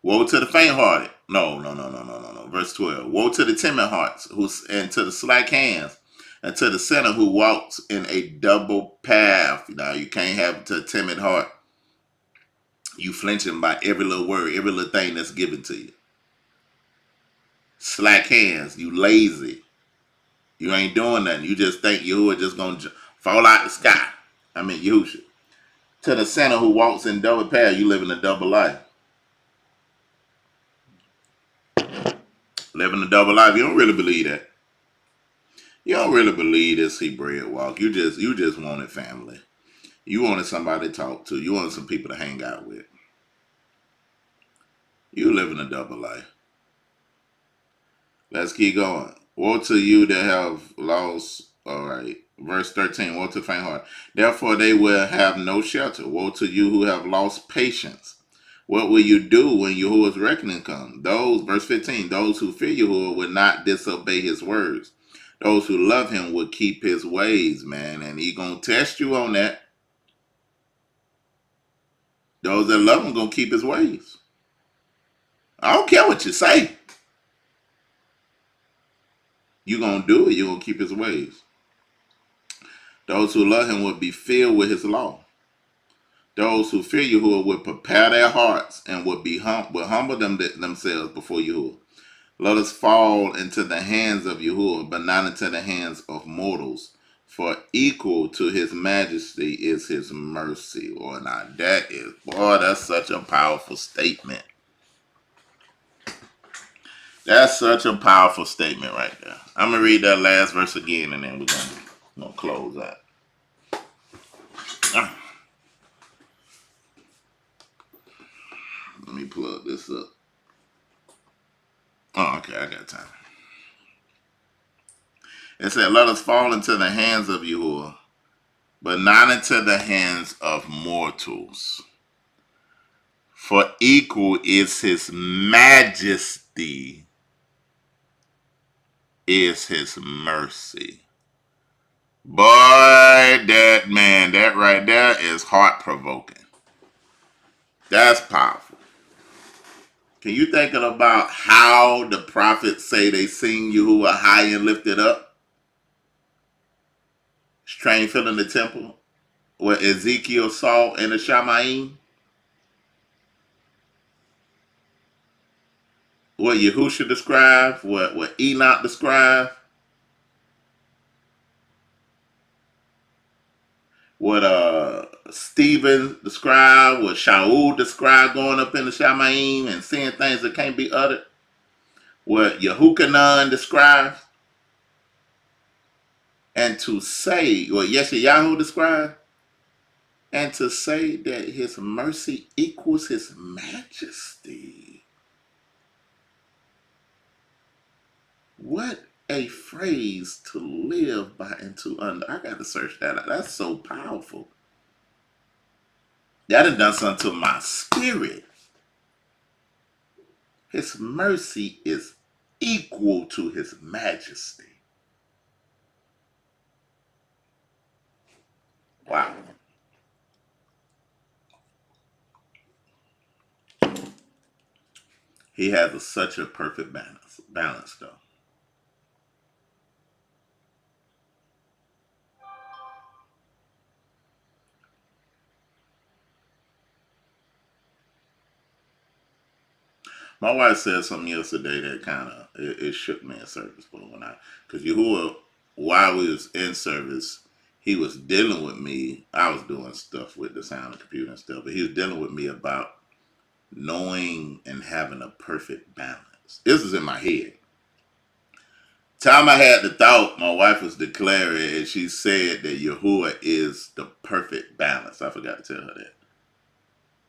Woe to the faint-hearted. No. Verse 12. Woe to the timid hearts and to the slack hands and to the sinner who walks in a double path. Now, you can't have a timid heart. You flinching by every little word, every little thing that's given to you. Slack hands. You lazy. You ain't doing nothing. You just think you are just going to fall out the sky. I mean, Yahushua. To the sinner who walks in double path, you living a double life. Living a double life. You don't really believe that. You don't really believe this Hebrew walk. You just wanted family. You wanted somebody to talk to. You wanted some people to hang out with. You living a double life. Let's keep going. Woe to you that have lost. All right. Verse 13. Woe to the faint heart. Therefore they will have no shelter. Woe to you who have lost patience. What will you do when Yahuwah's reckoning comes? Verse 15, those who fear Yahuwah will not disobey his words. Those who love him will keep his ways, man. And he's going to test you on that. Those that love him going to keep his ways. I don't care what you say. You're going to do it. You're going to keep his ways. Those who love him would be filled with his law. Those who fear Yahuwah would prepare their hearts and would humble themselves before Yahuwah. Let us fall into the hands of Yahuwah, but not into the hands of mortals. For equal to his majesty is his mercy. Or now that's such a powerful statement. That's such a powerful statement right there. I'm gonna read that last verse again, and then we're gonna close out. Let me plug this up. Oh, okay, I got time. It said, let us fall into the hands of Yahuwah, but not into the hands of mortals. For equal is his majesty, is his mercy. Boy, that right there is heart-provoking. That's powerful. Can you think about how the prophets say they sing Yahuwah high and lifted up? Strange filling the temple. What Ezekiel saw in the Shamayim. What Yahusha described. What Enoch described. What Stephen described. What Shaul described going up in the Shamayim and seeing things that can't be uttered. What Yehukanan describes. And to say what Yeshayahu described. And to say that his mercy equals his majesty. What a phrase to live by and to under. I got to search that out. That's so powerful. That has done something to my spirit. His mercy is equal to his majesty. Wow. He has such a perfect balance though. My wife said something yesterday that kind of it shook me in service, but because Yahuwah, while we was in service, he was dealing with me. I was doing stuff with the sound and computer and stuff, but he was dealing with me about knowing and having a perfect balance. This is in my head. Time I had the thought, my wife was declaring, and she said that Yahuwah is the perfect balance. I forgot to tell her that.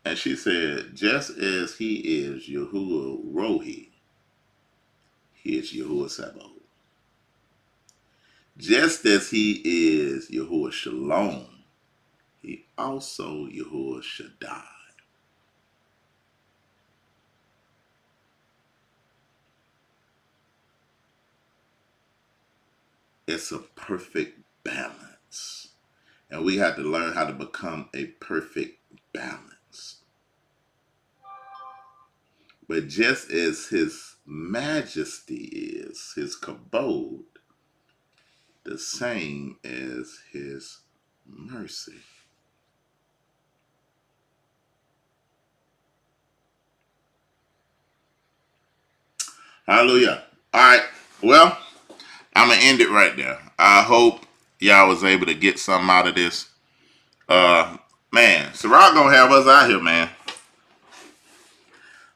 And she said, just as he is Yahuwah Rohi, he is Yahuwah Sabaoth. Just as he is Yahuwah Shalom, he also Yahuwah Shaddai. It's a perfect balance. And we have to learn how to become a perfect balance. But just as his majesty is, his kabod, the same as his mercy. Hallelujah. All right. Well, I'm going to end it right there. I hope y'all was able to get something out of this. Man, Sirach going to have us out here, man.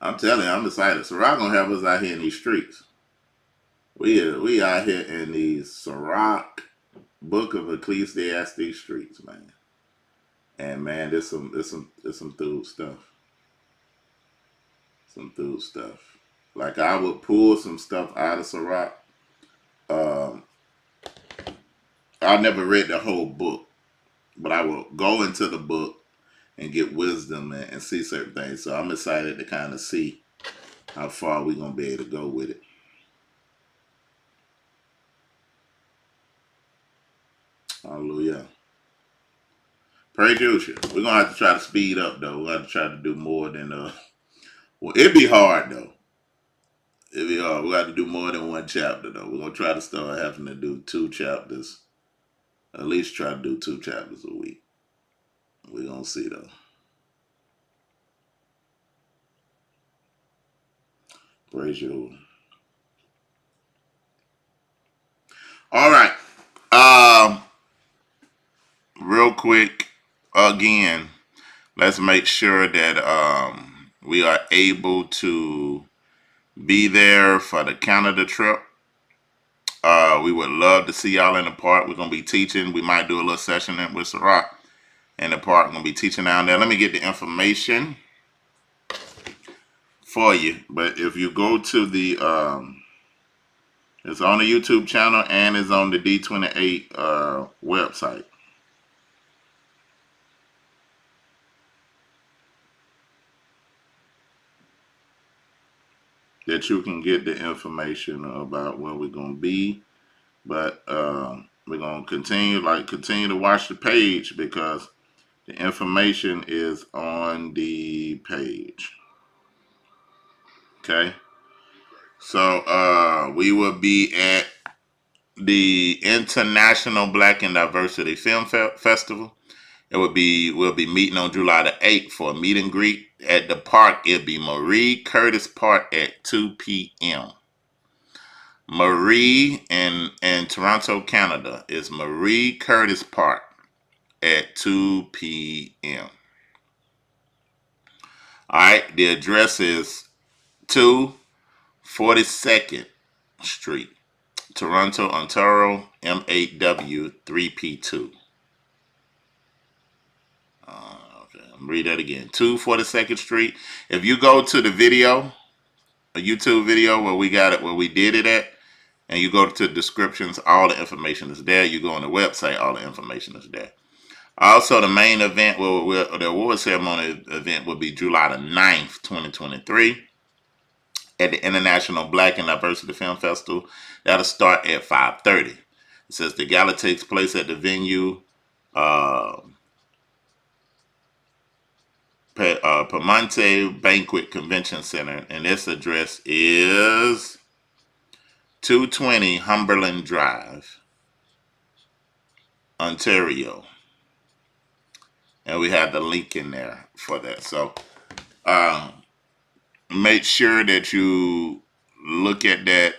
I'm telling you, I'm excited. Sirach going to have us out here in these streets. We out here in these Sirach Book of Ecclesiastes streets, man. And man, there's some through stuff. Some through stuff. Like I would pull some stuff out of Sirach. I never read the whole book, but I will go into the book and get wisdom and see certain things. So I'm excited to kind of see how far we're going to be able to go with it. Hallelujah. Praise Yahusha. We're going to have to try to speed up, though. We're going to have to try to do more than, well, it'd be hard, though. It'd be hard. We got to do more than one chapter, though. We're going to try to start having to do 2 chapters At least try to do 2 chapters a week. We're going to see, though. Praise you. All right. Real quick, again, let's make sure that we are able to be there for the Canada trip. We would love to see y'all in the park. We're going to be teaching. We might do a little session with Sirach in the park. We're going to be teaching down there. Let me get the information for you. But if you go to the, it's on the YouTube channel and it's on the D28 website. That you can get the information about where we're going to be. But we're going to continue to watch the page because the information is on the page. Okay. So we will be at the International Black and Diversity Film Festival. We'll be meeting on July the 8th for a meet and greet at the park. It'll be Marie Curtis Park at 2 p.m. Marie in Toronto, Canada is Marie Curtis Park at 2 p.m. All right, the address is 242nd Street, Toronto, Ontario, M8W 3P2. Okay, I'm read that again. 242nd Street. If you go to the video, a YouTube video where we got it, where we did it at, and you go to the descriptions, all the information is there. You go on the website, all the information is there. Also, the main event, the award ceremony event will be July the 9th, 2023 at the International Black and Diversity Film Festival. That'll start at 5:30. It says the gala takes place at the venue Permonte Banquet Convention Center, and this address is 220 Humberland Drive, Ontario. And we have the link in there for that. So make sure that you look at that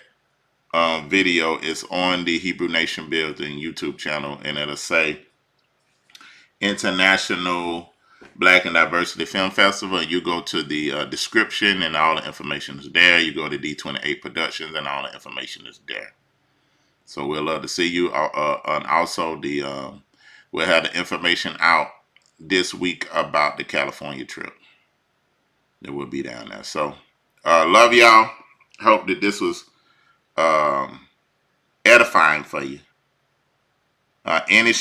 video. It's on the Hebrew Nation Building YouTube channel, and it'll say International Black and Diversity Film Festival. You go to the description and all the information is there. You go to D28 Productions and all the information is there. So we'll love to see you. And also we'll have the information out this week about the California trip that will be down there. So love y'all. Hope that this was edifying for you. Any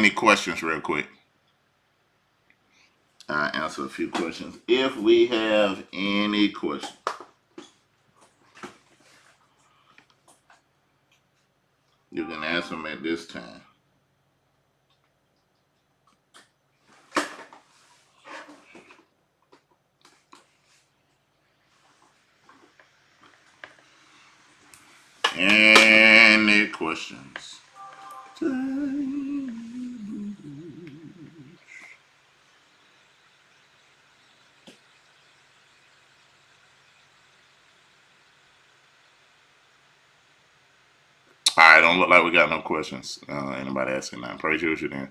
questions real quick? I'll answer a few questions if we have any questions. You can ask them at this time. Any questions? All right, don't look like we got no questions. Anybody asking that? Praise you then.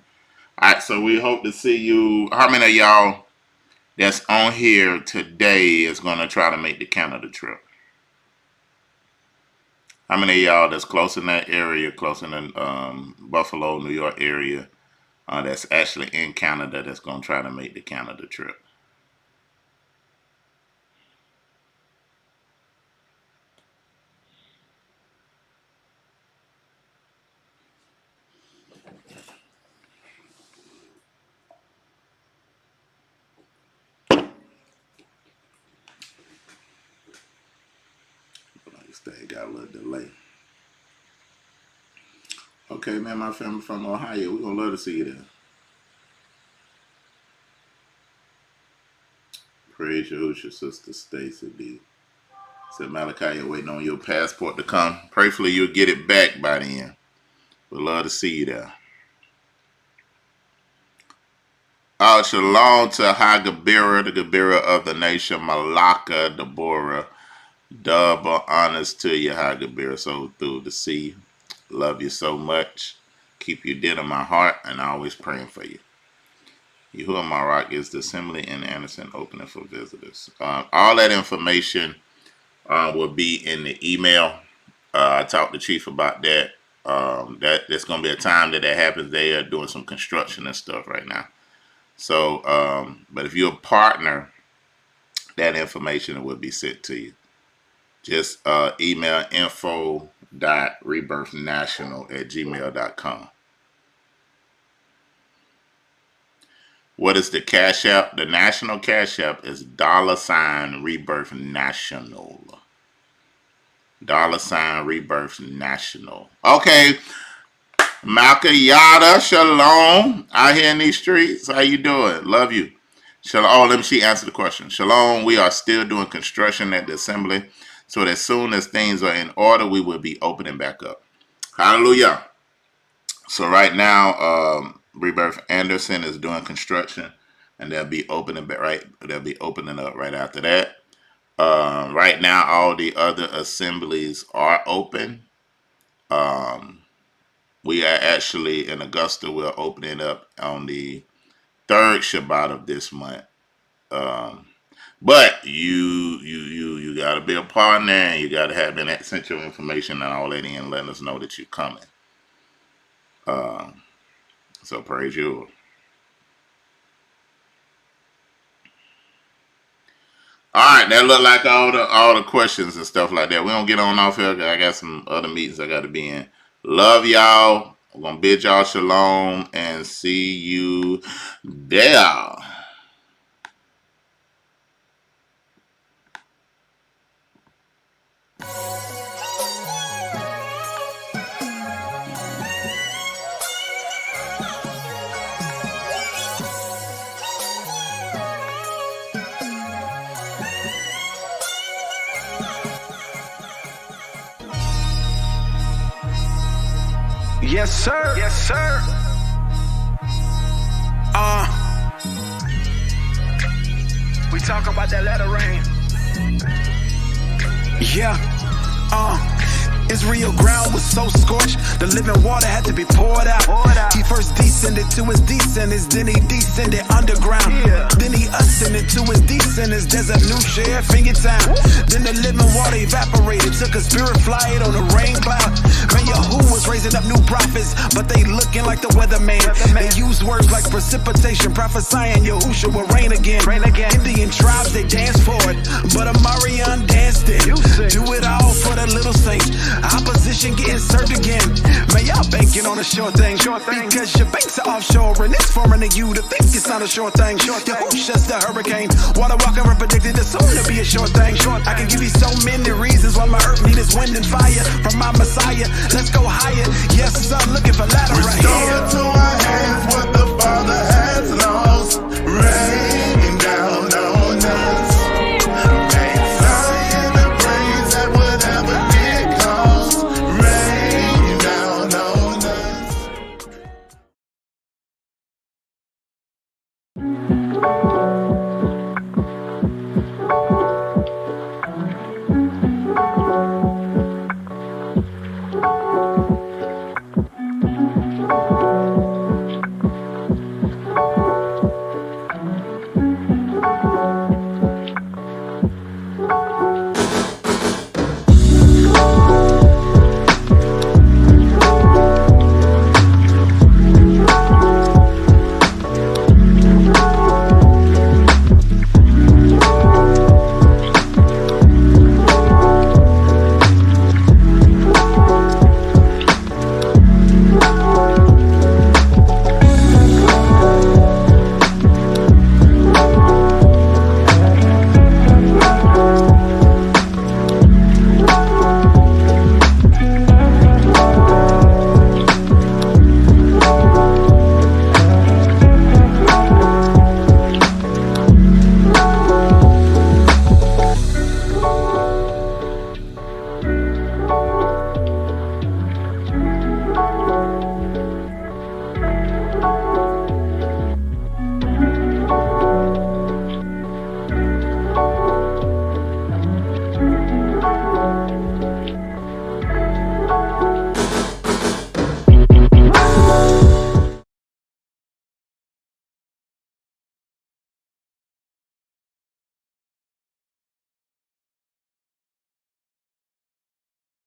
All right, so we hope to see you. How many of y'all that's on here today is going to try to make the Canada trip? How many of y'all that's close in that area, close in the Buffalo, New York area, that's actually in Canada that's going to try to make the Canada trip? They got a little delay. Okay, man, my family from Ohio. We're going to love to see you there. Praise Yahushua, Sister Stacy D. Said Malachi, you're waiting on your passport to come. Prayfully, you'll get it back by then. We'd love to see you there. Shalom to Hagabira, the Gabira of the nation, Malaka, Deborah. Double honors to you, Hagabira. So through the sea. Love you so much. Keep you dear to my heart and always praying for you. Yahuwah Marak is the assembly in Anderson opening for visitors. All that information will be in the email. I talked to Chief about that. There's going to be a time that happens. They are doing some construction and stuff right now. So, but if you're a partner, that information will be sent to you. Just email info.rebirthnational@gmail.com. What is the Cash App? The national Cash App is $Rebirth National. $Rebirth National. Okay. Malka Yada, shalom. Out here in these streets. How you doing? Love you. Shalom. Oh, let me see. Answer the question. Shalom. We are still doing construction at the assembly. So as soon as things are in order, we will be opening back up. Hallelujah. So right now, Rebirth Anderson is doing construction, and they'll be opening up right after that. Right now, all the other assemblies are open. We are actually in Augusta. We're opening up on the 3rd Shabbat of this month. But you gotta be a partner, and you gotta have an essential information and all that in, letting us know that you're coming. So praise you. All right, that look like all the questions and stuff like that. We don't get on off here. I got some other meetings I got to be in. Love y'all. I'm gonna bid y'all shalom and see you there. Yes, sir. Yes, sir. We talk about that letter rain. Yeah. Israel ground was so scorched, the living water had to be poured out. He first descended to his descendants, then he descended underground. Then he ascended to his descendants, there's a new sheriff in your town. Then the living water evaporated, took a spirit flight on a rain cloud. Man, Yahuwah was raising up new prophets, but they looking like the weatherman. They use words like precipitation, prophesying Yahusha will reign again. Indian tribes, they dance for it, but Amarian danced it. Do it all for the little saints. Opposition getting served again. Man, y'all banking on a sure thing. Because your banks are offshore and it's foreign to you to think it's not a sure thing. Yahusha's the hurricane. Water walker predicted it's soon to be a sure thing. I can give you so many reasons why my earth need is wind and fire from my Messiah. Let's go higher. Yes, I'm looking for ladder right here. Restore to our hands what the Father has lost. Raining down on us. Make Zion a praise at whatever it costs. Raining down on us.